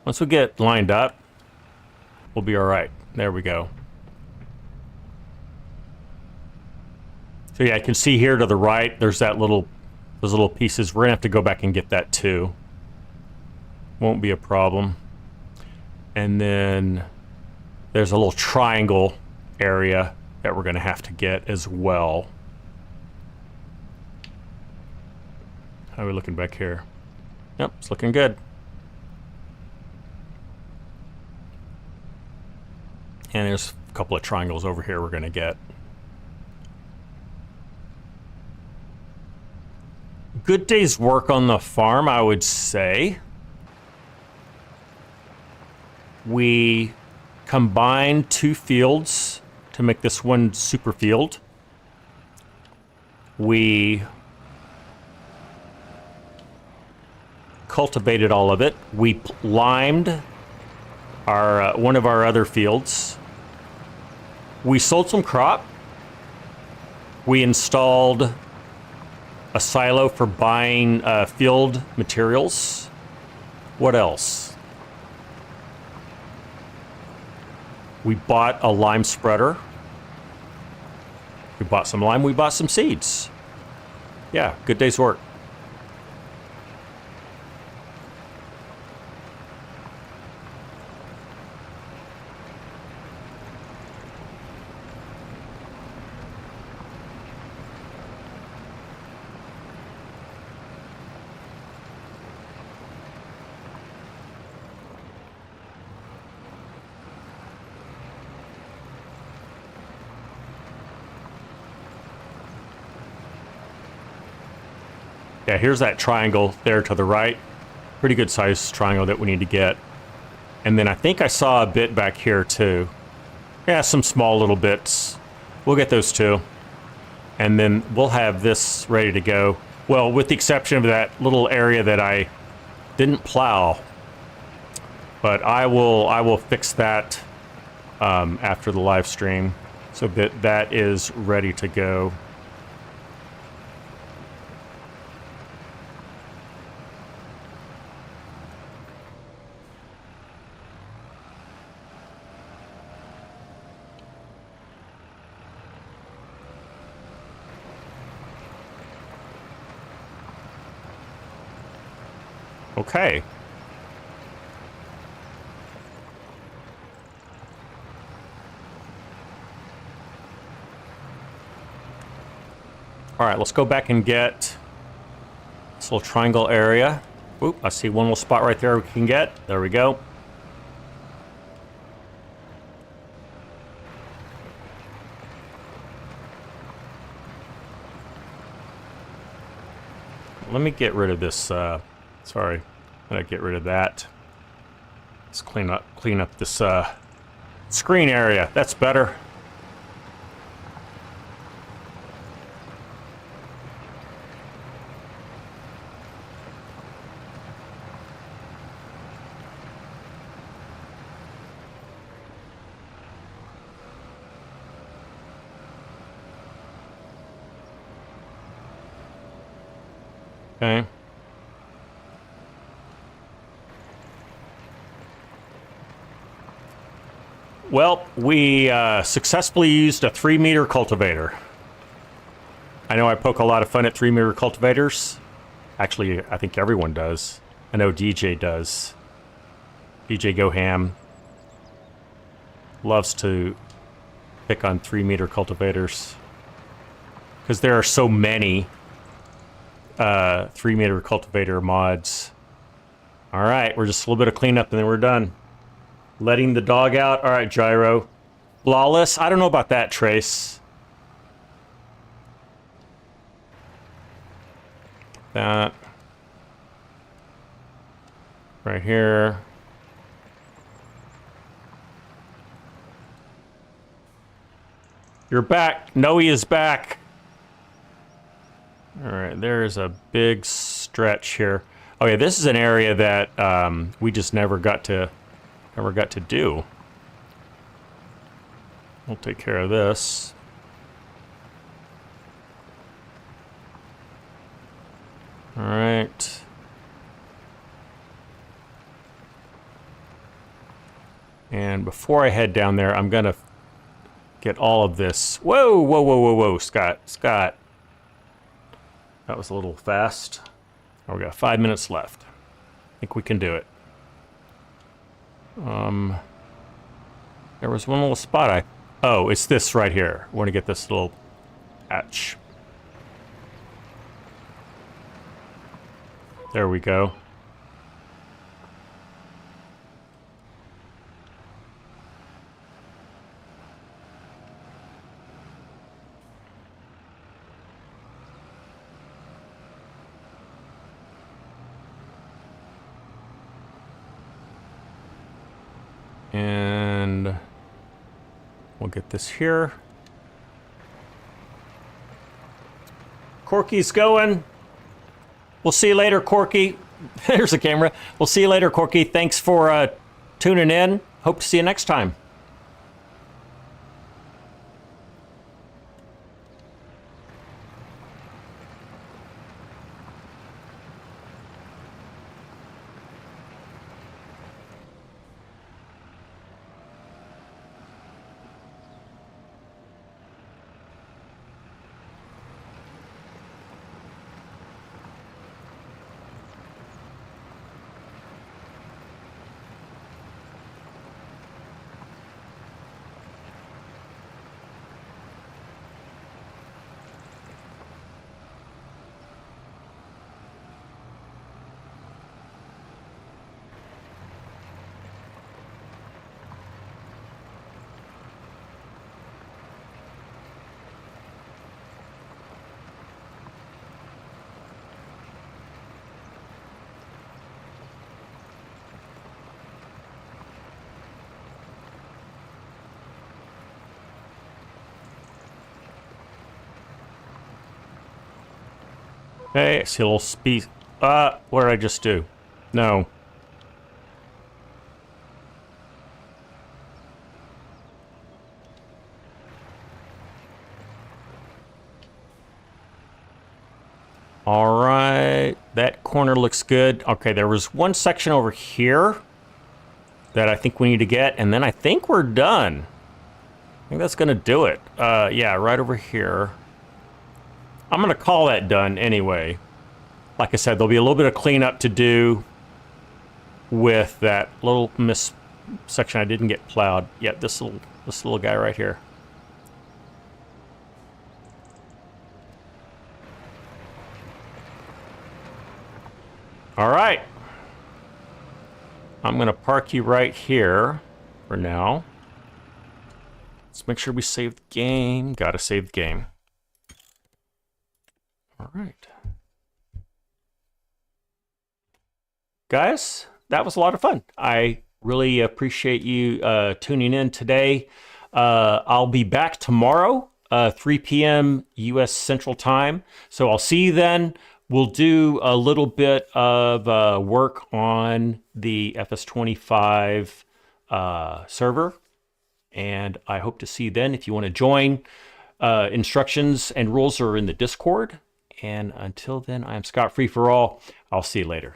Once we get lined up, we'll be all right. There we go. So yeah, I can see here to the right, there's those little pieces. We're gonna have to go back and get that too. Won't be a problem. And then there's a little triangle area that we're gonna have to get as well. How are we looking back here? Yep, it's looking good. And there's a couple of triangles over here we're gonna get. Good day's work on the farm, I would say. We combined 2 fields to make this one super field. We cultivated all of it. We limed our one of our other fields. We sold some crop. We installed a silo for buying field materials. What else? We bought a lime spreader. We bought some lime. We bought some seeds. Yeah, good day's work. Yeah, here's that triangle there to the right. Pretty good sized triangle that we need to get. And then I think I saw a bit back here too. Yeah, some small little bits. We'll get those too. And then we'll have this ready to go. Well, with the exception of that little area that I didn't plow. But I will fix that after the live stream so that that is ready to go. Okay. All right, let's go back and get this little triangle area. Oop, I see one little spot right there we can get. There we go. Let me get rid of this, sorry, I'm gonna get rid of that. Let's clean up this screen area. That's better. Okay. Well, we successfully used a 3-meter cultivator. I know I poke a lot of fun at 3-meter cultivators. Actually, I think everyone does. I know DJ does. DJ Go Ham loves to pick on 3-meter cultivators because there are so many 3-meter cultivator mods. All right, we're just a little bit of cleanup and then we're done. Letting the dog out. All right, Gyro. Flawless. I don't know about that, Trace. That. Right here. You're back. Noe is back. All right, there's a big stretch here. Oh yeah, this is an area that we just never got to do. We'll take care of this. All right. And before I head down there, I'm gonna get all of this. Whoa, whoa, whoa, whoa, whoa, Scott. That was a little fast. Oh, we got 5 minutes left. I think we can do it. There was one little spot oh, it's this right here. I want to get this little patch. There we go. And we'll get this here. Corky's going. We'll see you later, Corky. There's the camera. We'll see you later, Corky. Thanks for tuning in. Hope to see you next time. Hey, I see a little speed. What did I just do? No. All right, that corner looks good. Okay, there was one section over here that I think we need to get, and then I think we're done. I think that's gonna do it. Yeah, right over here. I'm gonna call that done anyway. Like I said, there'll be a little bit of cleanup to do with that little section I didn't get plowed. Yeah, this little guy right here. All right. I'm going to park you right here for now. Let's make sure we save the game. Got to save the game. All right. Guys, that was a lot of fun. I really appreciate you tuning in today. I'll be back tomorrow, 3 p.m. U.S. Central Time. So I'll see you then. We'll do a little bit of work on the FS25 server, and I hope to see you then. If you want to join, instructions and rules are in the Discord. And until then, I'm Scott Free for All. I'll see you later.